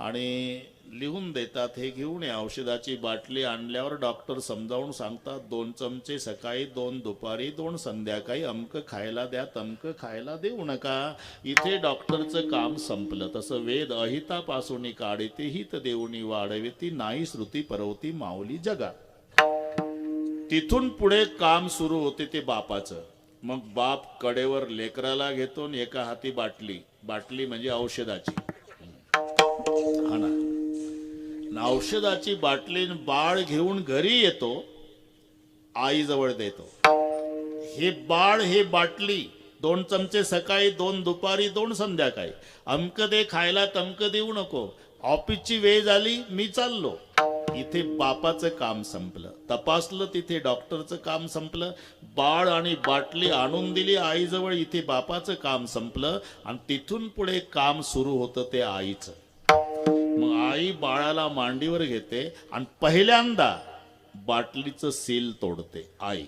आणि लिहून देतात, हे घेऊन या औषधाची बाटली. आणल्यावर डॉक्टर समजावून सांगतात 2 चमचे सकाळी, 2 दुपारी, 2 संध्याकाळी, अमक खायला द्या, तमक खायला देऊ नका. इथे डॉक्टरचं काम संपलं. तसं वेद अहितापासून काढिते हित देऊनी वाढविती, नाही श्रुती परवती माऊली जगा. तिथून पुढे काम सुरू होते ते बापाचं. मग बाप कडेवर लेकराला घेतो आणि एका हाती बाटली, बाटली म्हणजे औषधाची, हा ना, औषधाची बाटली बाळ घेऊन घरी येतो, आईजवळ देतो. हे बाळ हे बाटली 2 चमचे सकाळी, 2 दुपारी, 2 संध्याकाळी, अमक दे खायला, तमक देऊ नको, ऑफिसची वेळ झाली मी चाललो. इथे बापाचं काम संपलं. तपासलं तिथे डॉक्टरचं काम संपलं. बाळ आणि बाटली आणून दिली आईजवळ, इथे बापाचं काम संपलं. आणि तिथून पुढे काम सुरू होतं ते आईचं. मग आई बाळाला मांडीवर घेते आणि पहिल्यांदा बाटलीचं सील तोडते आई.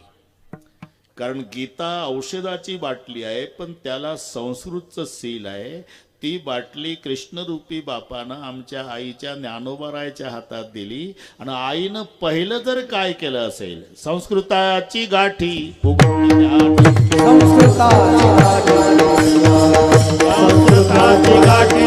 कारण गीता औषधाची बाटली आहे, पण त्याला संस्कृतचं सील आहे. ती बाटली कृष्णरूपी बापानं आमच्या आईच्या ज्ञानोबारायच्या हातात दिली. आणि आईनं पहिलं जर काय केलं असेल, संस्कृताची गाठी संस्कृताची गाठी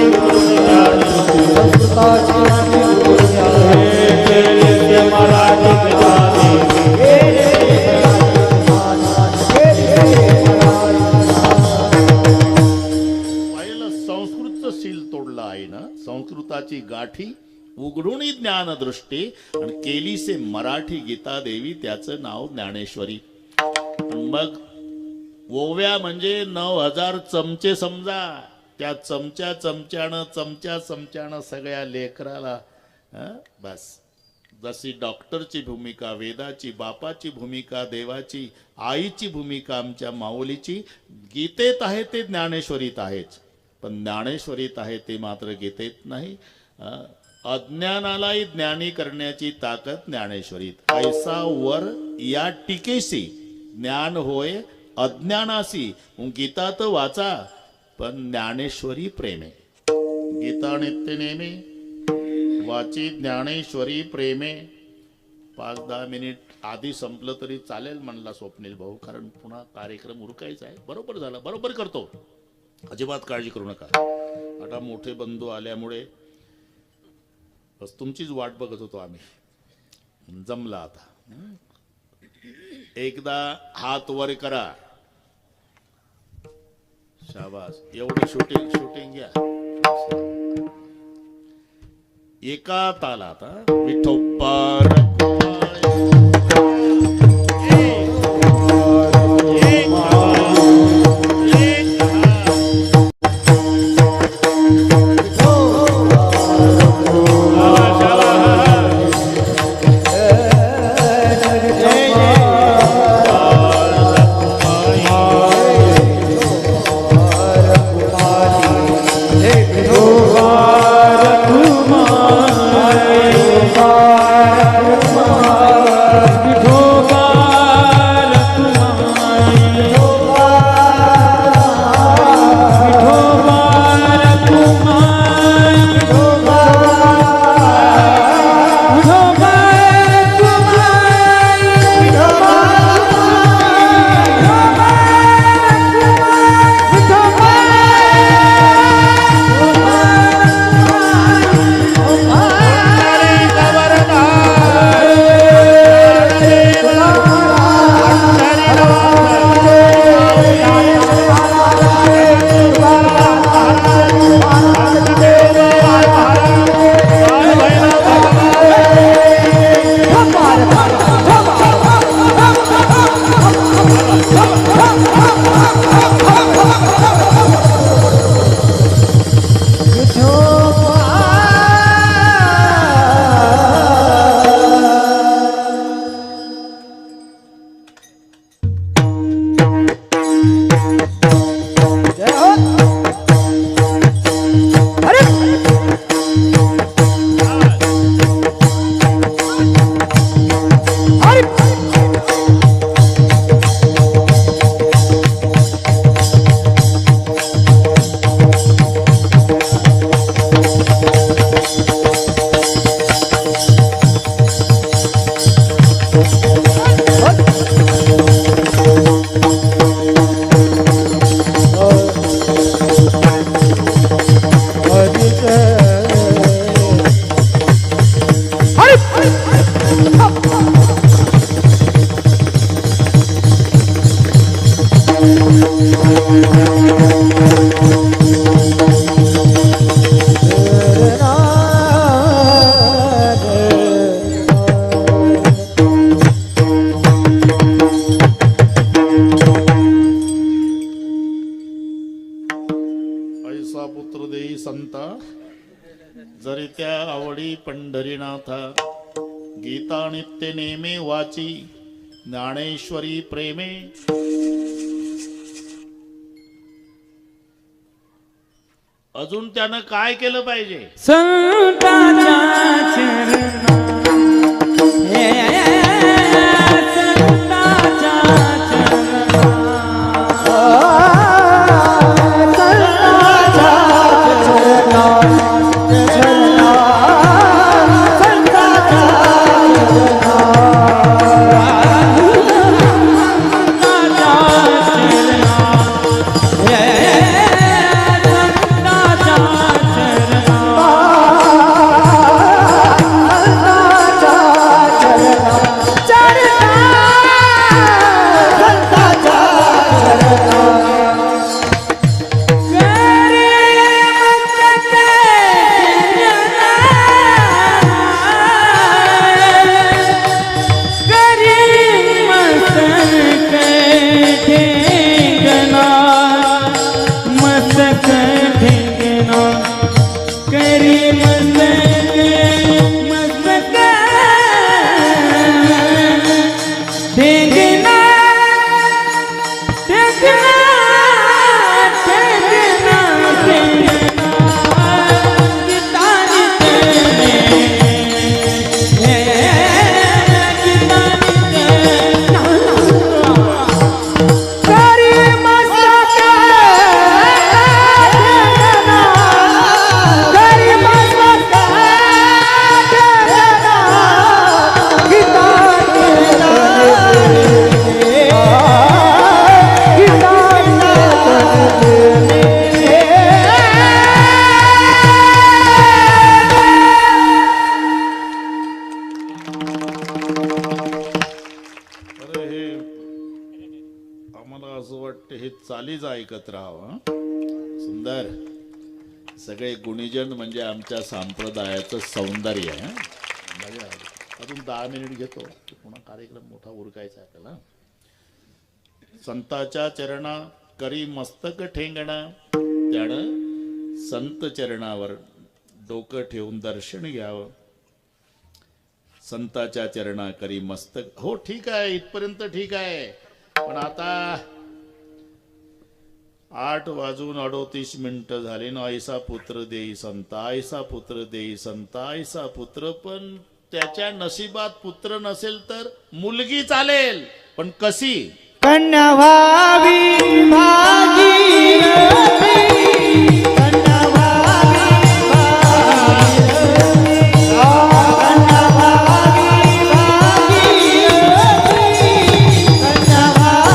संस्कृताची गाठी उघडून ज्ञानदृष्टी आणि केली से मराठी गीता देवी, त्याचं नाव ज्ञानेश्वरी. मग ओव्या म्हणजे 9000 चमचे समजा. त्या चमच्यानं सगळ्या लेकराला बस. जशी डॉक्टरची भूमिका, वेदाची, बापाची भूमिका, देवाची, आईची भूमिका आमच्या माऊलीची गीतेत आहे ते ज्ञानेश्वरीत आहेच. पण ज्ञानेश्वरीत आहे ते मात्र गीतेत नाही. अज्ञानालाही ज्ञानी करण्याची ताकद ज्ञानेश्वरीत. ऐसा वर या टिकेसी ज्ञान होय अज्ञानासी. गीता तर वाचा, पण ज्ञानेश्वरी प्रेमे. गीता नित्य नेमे वाची ज्ञानेश्वरी प्रेमे. 5-10 मिनिट आधी संपलं तरी चालेल म्हणला स्वप्नील भाऊ, कारण पुन्हा कार्यक्रम उरकायचा आहे. बरोबर झाला, बरोबर करतो, अजिबात काळजी करू नका. आता मोठे बंधू आल्यामुळे बस तुमचीच वाट बघत होतो आम्ही. जमला आता. एकदा हात वर करा. शाबास. एवढं शूटिंग घ्या. एका तालात विठोबा Bye. ऐसा पुत्र देई संता जरी त्या आवडी पंढरीनाथा गीता नित्य नेमे वाची ज्ञानेश्वरी प्रेमे अजून त्यानं काय केलं पाहिजे संतांच्या चरणात चालीच ऐकत राहावं. सुंदर. सगळे गुणीजन म्हणजे आमच्या संप्रदायाचं सौंदर्य आहे. मजा आली. अजून 10 मिनिट घेतो, पुन्हा कार्यक्रम मोठा उरकायचा आपल्याला. संताच्या चरणा करी मस्तक ठेंगणा, त्यानं संत चरणावर डोकं ठेवून दर्शन घ्यावं. संताच्या चरणा करी मस्तक. हो ठीक आहे, इथपर्यंत ठीक आहे. पण आता 8:38 झाले ना. ऐसा पुत्र देई संता, ऐसा पुत्र देई संता, ऐसा पुत्र. पण त्याच्या नशिबात पुत्र नसेल तर मुलगी चालेल, पण कशी? कन्या व्हावी भागीरथी, कन्या व्हावी भागीरथी, कन्या व्हावी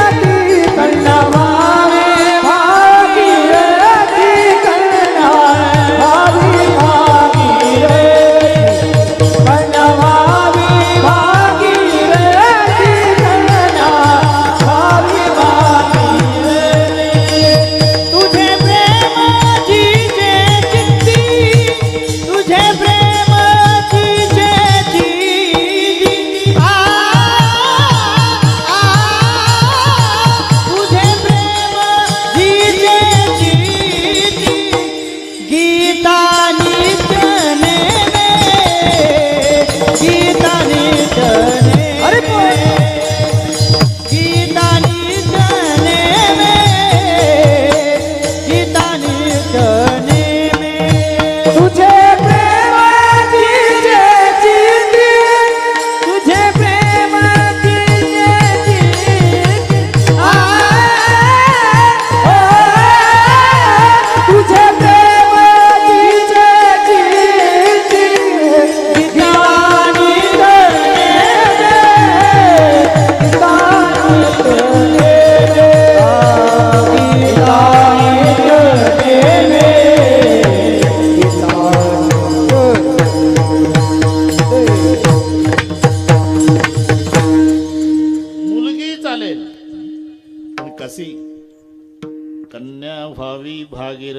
भागीरथी, कन्या व्हावी भागीरथी, कन्या व्हावी भागीरथी, कन्या व्हावी तुझे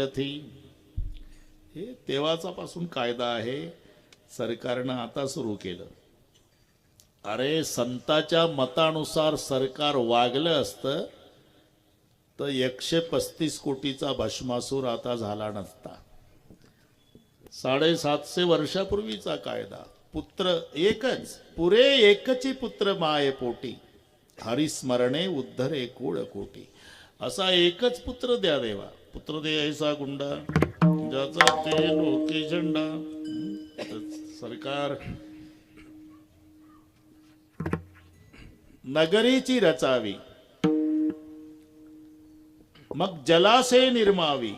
भागीरथी. हे तेव्हाचा पासून कायदा आहे, सरकारनं आता सुरू केलं. अरे संताच्या मतानुसार सरकार वागलं असतं तर 135 कोटीचा भस्मासूर आता झाला नसता. 750 वर्षापूर्वीचा कायदा. पुत्र एकच, पुरे एकची पुत्र माये पोटी, हरिस्मरणे उद्धरे कूळ कोटी. असा एकच पुत्र द्या देवा. पुत्र दे ऐसा गुंडा ज्याचा ते लोके झेंडा. सरकार नगरीची रचावी, मग जलाशय निर्मावी,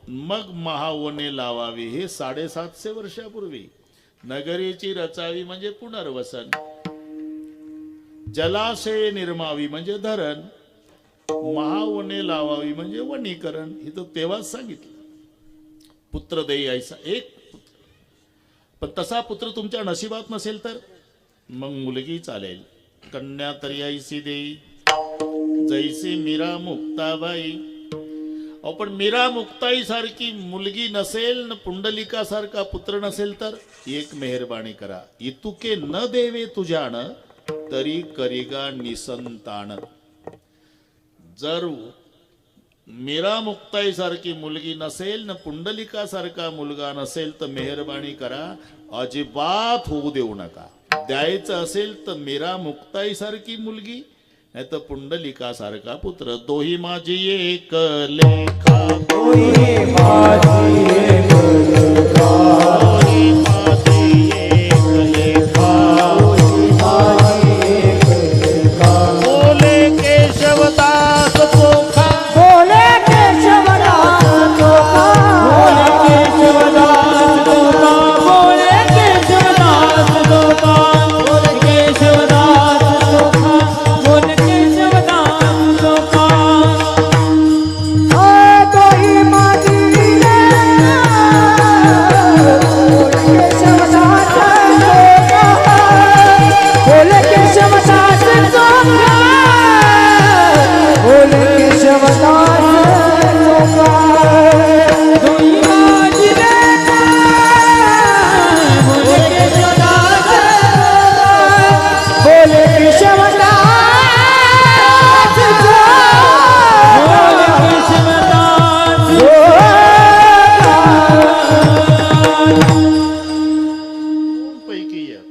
मग महावने लावावी. हे 750 वर्षापूर्वी. नगरीची रचावी म्हणजे पुनर्वसन, जलाशय निर्मावी म्हणजे धरण, महावने लावावी म्हणजे वनीकरण. हे तर तेव्हाच सांगितलं. पुत्र देई ऐसा एक पुत्र. पण तसा पुत्र तुमच्या नशिबात नसेल तर मग मुलगी चालेल. कन्या तरी ऐसी देई जैसी मीरा मुक्ताबाई. पण मीरा मुक्ताई सारखी मुलगी नसेल न पुंडलिका सारखा पुत्र नसेल तर एक मेहरबानी करा. इतुके न देवे तुझ्यान तरी करिगा निसंतान. जर मीरा मुक्ताई सारखी मुलगी नसेल न पुंडलिका सारखा मुलगा नसेल तर मेहरबानी करा अजिबात होऊ देऊ नका. द्यायचं असेल तर मीरा मुक्ताई सारखी मुलगी नाही तर पुंडलिका सारखा पुत्र. दोही माझी एक लेखा, दोही माझी एक लेखा, दोही माझी एक लेखा, दोही माझी एक लेखा. बोले केशवदास चोखा, बोले केशवदास चोखा, बोले केशवदास चोखा, बोले केशवदास चोखा, बोले केशवदास चोखा, बोले केशवदास चोखा. दोही माझी लेखा, बोले केशवदास चोखा, बोले केशवदास चोखा, बोले केशवदास चोखा. दोही माझी लेखा, बोले केशवदास चोखा, बोले केशवदास चोखा, बोले केशवदास पैकी एक.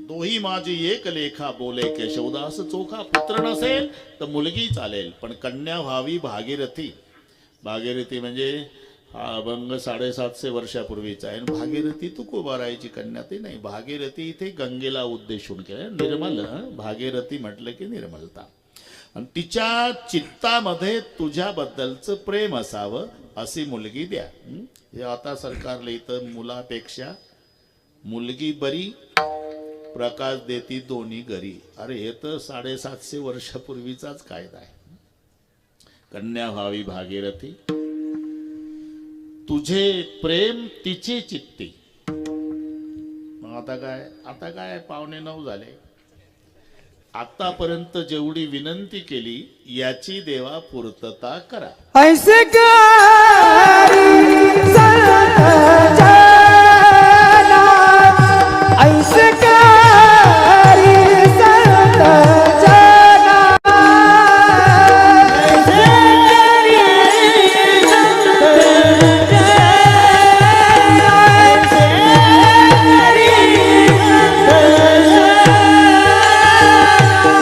दोही माझी एक लेखा, बोले केशवदास चोखा. पुत्र नसेल तर मुलगी चालेल पण कन्या व्हावी भागीरथी. भागीरथी म्हणजे हा अभंग 750 वर्षापूर्वीचा आहे. आणि भागीरथी तुकोबारायची कन्या ते नाही. भागीरथी इथे गंगेला उद्देशून केलं. निर्मल, भागीरथी म्हटलं की निर्मलता. आणि तिच्या चित्तामध्ये तुझ्याबद्दलचं प्रेम असावं अशी मुलगी द्या. हे आता सरकारला इथं मुलापेक्षा मुलगी बरी, प्रकाश देती दोन्ही घरी. अरे हे तर 750 वर्षापूर्वीचाच कायदा आहे. कन्या व्हावी भागीरथी, तुझे प्रेम तिचे चित्ती. मग आता काय 8:45 झाले. आतापर्यंत जेवढी विनंती केली याची देवा पूर्तता करा. ऐसे करी संत जना, ऐसे करी संत जना, ऐसे करी संत जना, ऐसे करी संत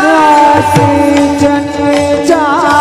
राशि जन्म जाएगा,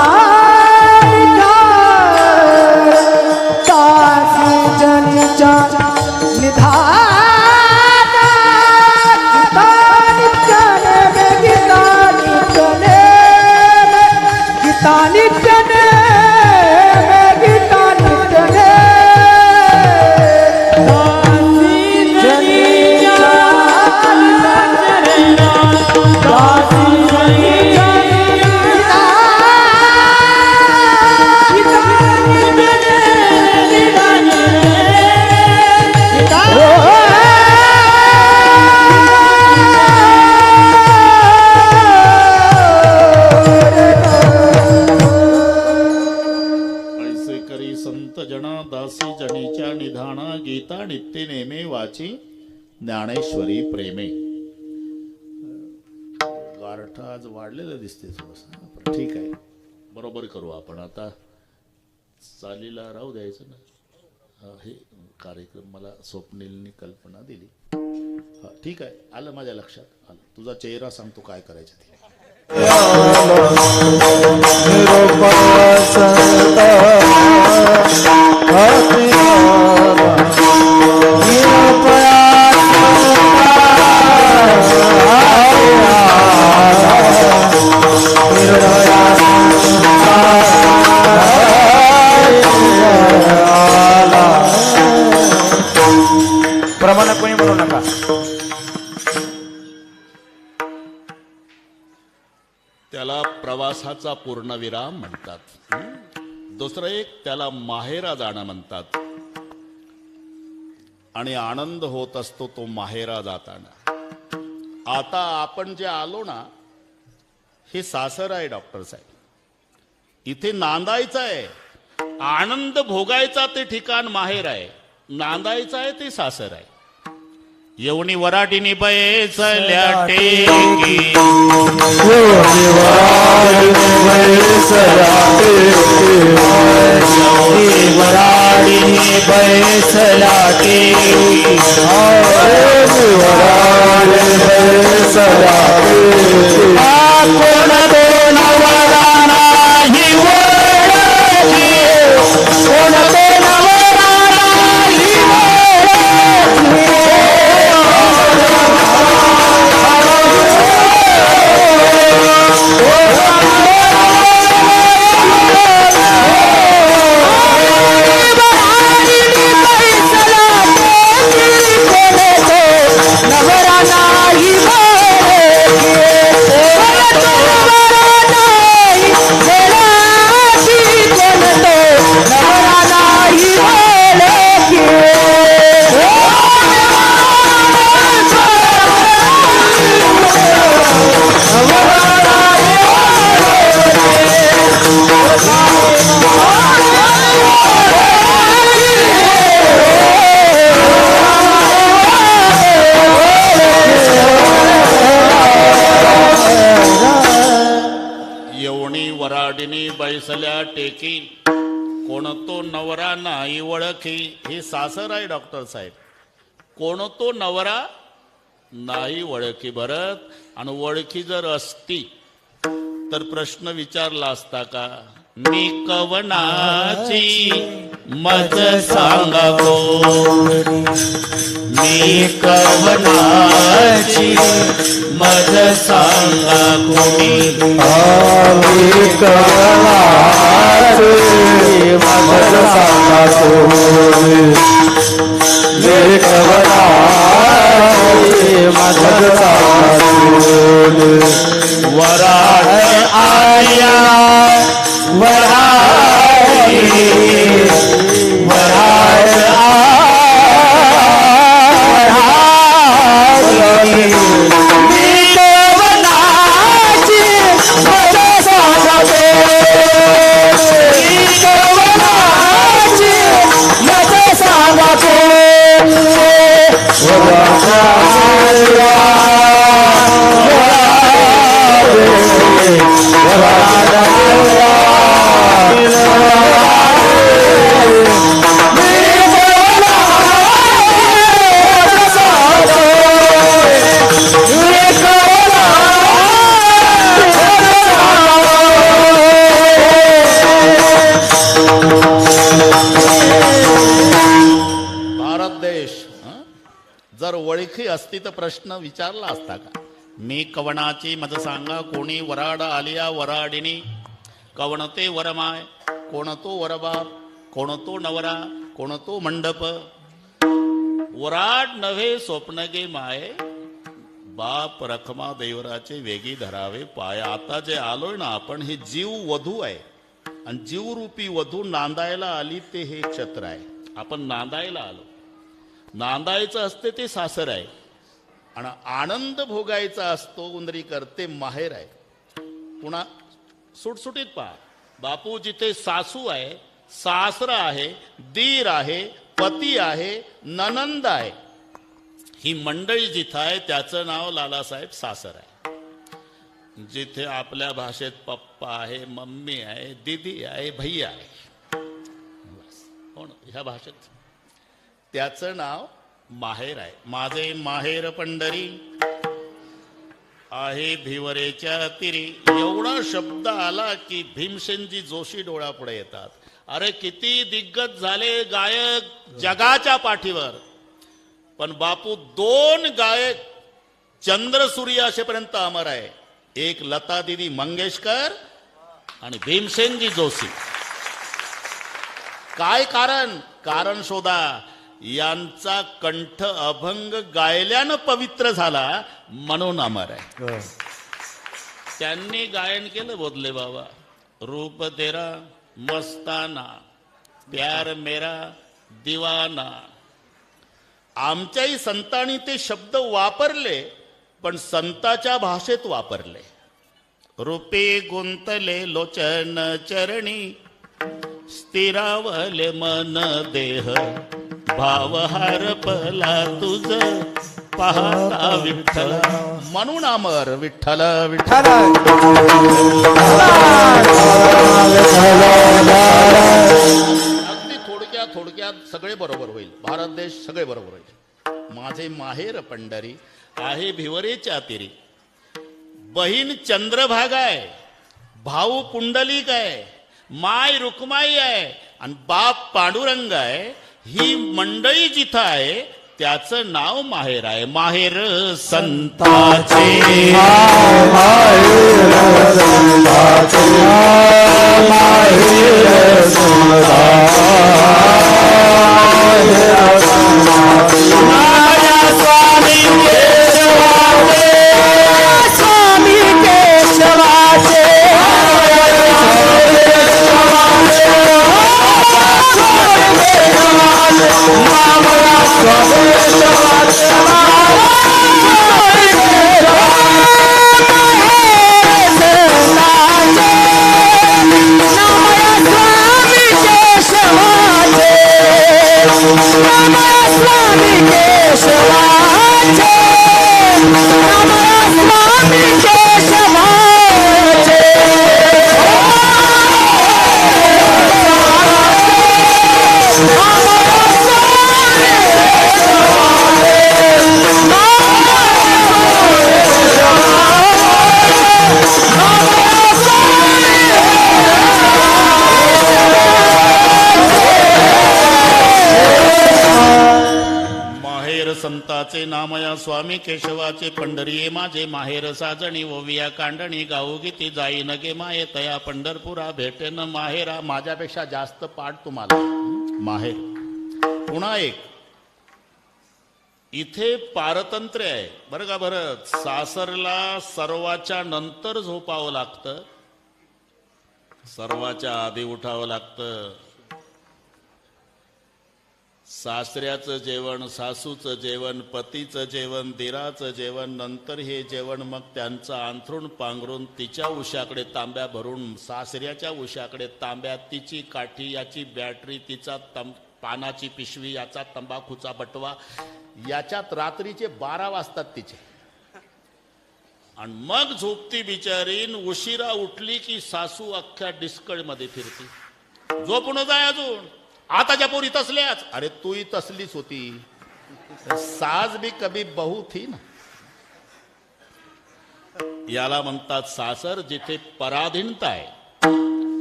ज्ञानेश्वरी प्रेमे. गारठ आज वाढलेलं दिसते थोडस, पण ठीक आहे, बरोबर करू आपण. आता चालीला राहू द्यायचं ना. हे कार्यक्रम मला स्वप्नीलनी कल्पना दिली. हा ठीक आहे, आलं माझ्या लक्षात आलं. तुझा चेहरा सांगतो काय करायचं ते. प्रमाण कोणी म्हणू नका. त्याला प्रवासाचा पूर्णविराम म्हणतात. दुसरं एक त्याला माहेरा जाणं म्हणतात. आणि आनंद होत असतो तो माहेरा जाताना. आता आपण जे आलो ना, हे सासर आहे डॉक्टर साहेब. इथे नांदायचं आहे. आनंद भोगायचा ते ठिकाण माहेर आहे, नांदायचं आहे ते सासर आहे. येवणी वराटीनी बैसल्या टेकी, वराडीनी बैसला टेकी, कोण तो नवरा नाही ओळखी, कोण तो नवरा नाही ओळखी. वराडिनी बैसल्या टेकी, कोण तो नवरा नाही ओळखी. हे सासर आहे डॉक्टर साहेब. कोण तो नवरा नाही ओळखी. भरत, आणि ओळखी जर असती तर प्रश्न विचारला असता का, मी कवनाची मज सांगा कोणी, मी कवनाची मज सांगा कोणी, मी कवनाची मज सांगा कोणी, मी कवनाची मज सांगा कोणी. वराड आया वराडी, वराड आया, मी कवनाची मज सांगा कोणी, मी कवनाची मज सांगा कोणी. वराड आया वराड आया, भारत देश जर ओळखी असती तर प्रश्न विचारला असता का, मी कवनाची मज सांगा कोणी, वराड आलिया वराडिनी, कवण ते वरमाय, कोण तो वरबाप, कोण तो नवरा, कोण तो मंडप. वराड नव्हे स्वप्नगे माय, बाप रखमा देवराचे वेगी धरावे पाय. आता जे आलोय ना आपण, हे जीव वधू आहे. आणि जीवरूपी वधू नांदायला आली ते हे क्षेत्र आहे. आपण नांदायला आलो. नांदायचं असते ते सासर आहे. आणि आनंद भोगायचा असतो उंदरी करते माहेर आहे. पुन्हा सुटसुटीत पहा, बापू जिथे सासू आहे, सासरा आहे, दीर आहे, पती आहे, ननंद आहे, ही मंडळी जिथं आहे त्याचं नाव लालासाहेब सासर आहे. जिथे आपल्या भाषेत पप्पा आहे, मम्मी आहे, दीदी आहे, भैया आहे, बस. कोण ह्या भाषेत त्याचं नाव माहेर आहे. माझे माहेर पंढरी आहे भिवरेच्या तिरी. एवढा शब्द आला की भीमसेनजी जोशी डोळ्यापुढे येतात. अरे किती दिग्गज झाले गायक जगाच्या पाठीवर, पण बापू 2 गायक चंद्र सूर्य असेपर्यंत अमर आहे. एक लता दीदी मंगेशकर आणि भीमसेनजी जोशी. काय कारण? कारण शोधा. यांचा कंठ अभंग गायल्यानं पवित्र झाला म्हणून अमर आहे. त्यांनी गायन केलं बोधले बाबा. रूप तेरा मस्ताना, प्यार मेरा दिवाना. आमच्याही संतांनी ते शब्द वापरले, पण संताच्या भाषेत वापरले. रूपे गुंतले लोचन चरणी, स्थिरावले मन देह. भाव हरपला तुझ पाहता विठ्ठल म्हणून अमर. विठ्ठल विठ्ठल. अगदी थोडक्यात सगळे बरोबर होईल. भारत देश सगळे बरोबर होईल. माझे माहेर पंढरी आहे भिवरेच्या तिरी. बहीण चंद्रभागा आहे, भाऊ पुंडलिक आहे, माय रुक्माई आहे आणि बाप पांडुरंग आहे. ही मंडळी जिथं आहे त्याचं नाव माहेर आहे. माहेर संताचे. संताचे नामया स्वामी केशवाचे पंढरीये माझे माहेर साजणी. ओविया कांडणी गाऊ गीती जाई नगे माये तया पंढरपुरा भेटेन माहेरा. माझ्यापेक्षा जास्त पाठ तुम्हाला माहेर. पुन्हा एक इथे पारतंत्र्य आहे बरं का. भरत सासरला सर्वाच्या नंतर झोपावं लागतं, सर्वाच्या आधी उठावं लागतं. सासऱ्याचं जेवण, सासूचं जेवण, पतीचं जेवण, दिराचं जेवण, नंतर हे जेवण. मग त्यांचं अंथरूण पांघरून तिच्या उशाकडे तांब्या भरून, सासऱ्याच्या उशाकडे तांब्या, तिची काठी, याची बॅटरी, तिचा पानाची पिशवी, याचा तंबाखूचा बटवा. याच्यात रात्रीचे 12 वाजतात तिचे. आणि मग झोपती बिचारीन. उशिरा उठली की सासू अख्ख्या डिस्कळमध्ये फिरती. झोपून जाय अजून, आताच्या पोरी तसल्याच. अरे तूही तसलीच होती. सास भी कभी बहू थी ना. याला म्हणतात सासर जिथे पराधीनता आहे.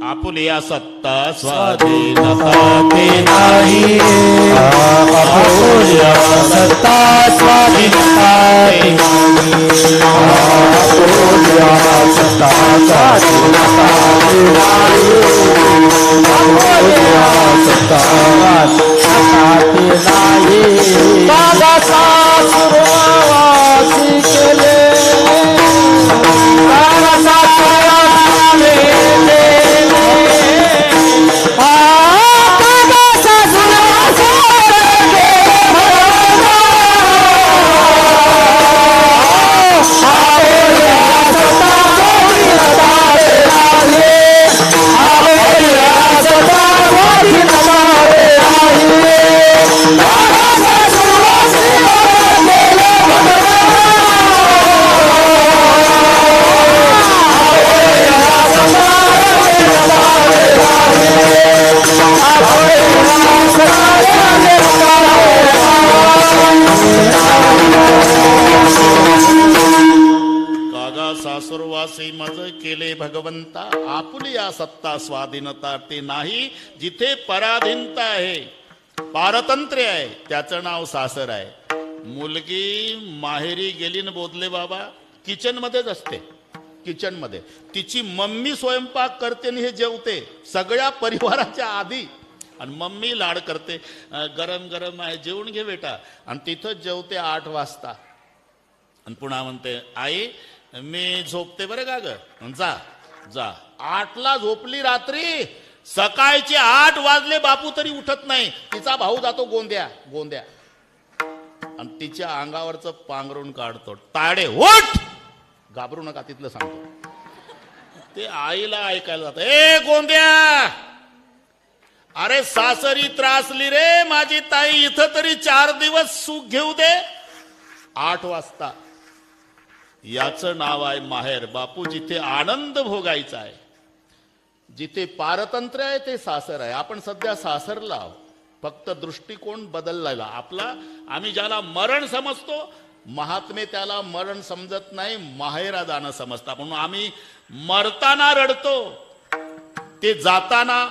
आपुलिया सत्ता स्वाधीनता ते नाही. आपुलिया सत्ता स्वाधीनता ते नाही. आपुलिया सत्ता स्वाधीनता ते नाही. आपुलिया सत्ता स्वाधीनता ते नाही. बाबा सासुरवासी केले, बाबा सासुरवासी केले. Bye. केले भगवंता, आपुलिया सत्ता स्वाधीनता ते नाही जिथे पराधीनता आहे, पारतंत्र्य आहे, त्याचं नाव सासर आहे. मुलगी माहेरी गेली न बोधले बाबा, किचन मध्येच असते. किचन मध्ये तिची मम्मी स्वयंपाक करते आणि हे जेवते सगळ्या परिवाराच्या आधी, आणि मम्मी लाड करते, गरम गरम आहे जेवून घे बेटा, आणि तिथंच जेवते 8 वाजता. आणि पुन्हा म्हणते आई मी झोपते बरं का ग, जा जा. 8ला झोपली रात्री, सकाळचे 8 वाजले बापू तरी उठत नाही. तिचा भाऊ जातो गोंद्या गोंद्या, आणि तिच्या अंगावरचं पांघरून काढतो, ताडे उठ, घाबरू नका तिथलं सांगतो. ते आईला ऐकायला जात, ए गोंद्या, अरे सासरी त्रासली रे माझी ताई, इथं तरी 4 दिवस सुख घेऊ दे. 8 वाजता. याचं नाव आहे माहेर. बापू, जिथे आनंद भोगायचा आहे, जिथे पारतंत्र्य आहे ते सासर आहे. आपण सध्या सासरला आहोत, फक्त दृष्टिकोन बदललेला आपला. आम्ही ज्याला मरण समजतो, महात्मे त्याला मरण समजत नाही, माहेरा जाणं समजतात. म्हणून आम्ही मरताना रडतो, ते जाताना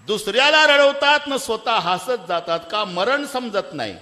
दुसऱ्याला रडवतात न स्वतः हसत जातात. का? मरण समजत नाही.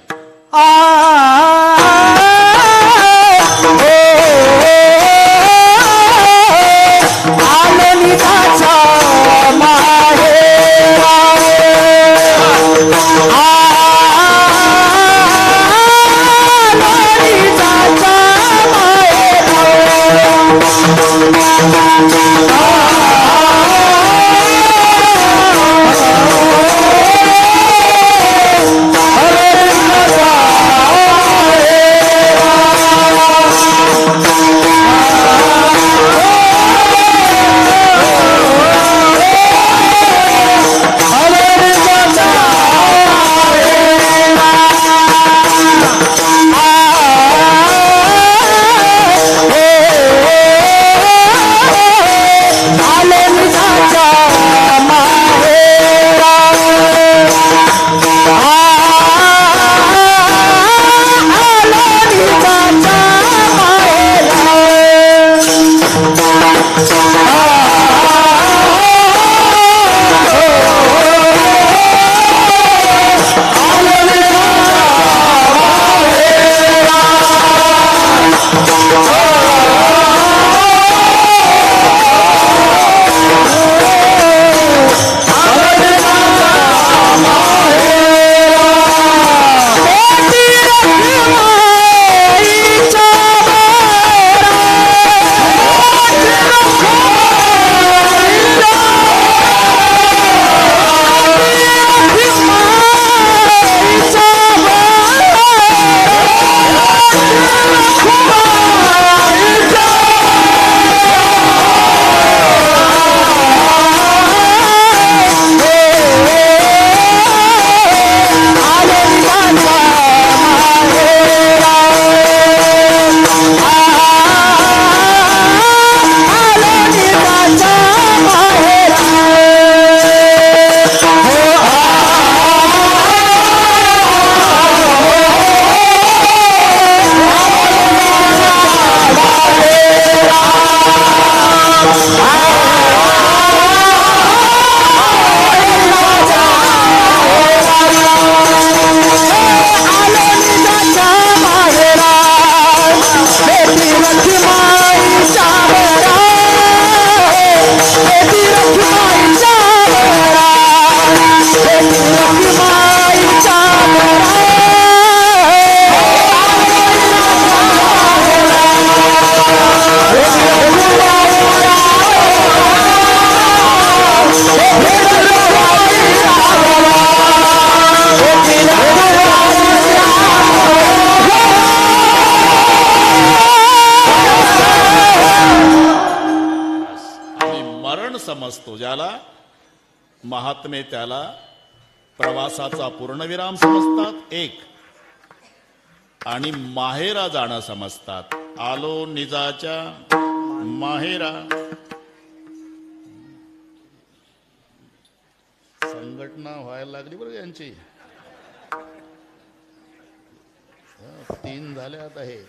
समजतो. ज्याला महात्मे त्याला प्रवासाचा पूर्णविराम समजतात एक, आणि माहेरा जाणं समजतात. आलो निजाच्या माहेरा. संघटना व्हायला लागली बरं यांची. 3 झाल्या आता हे.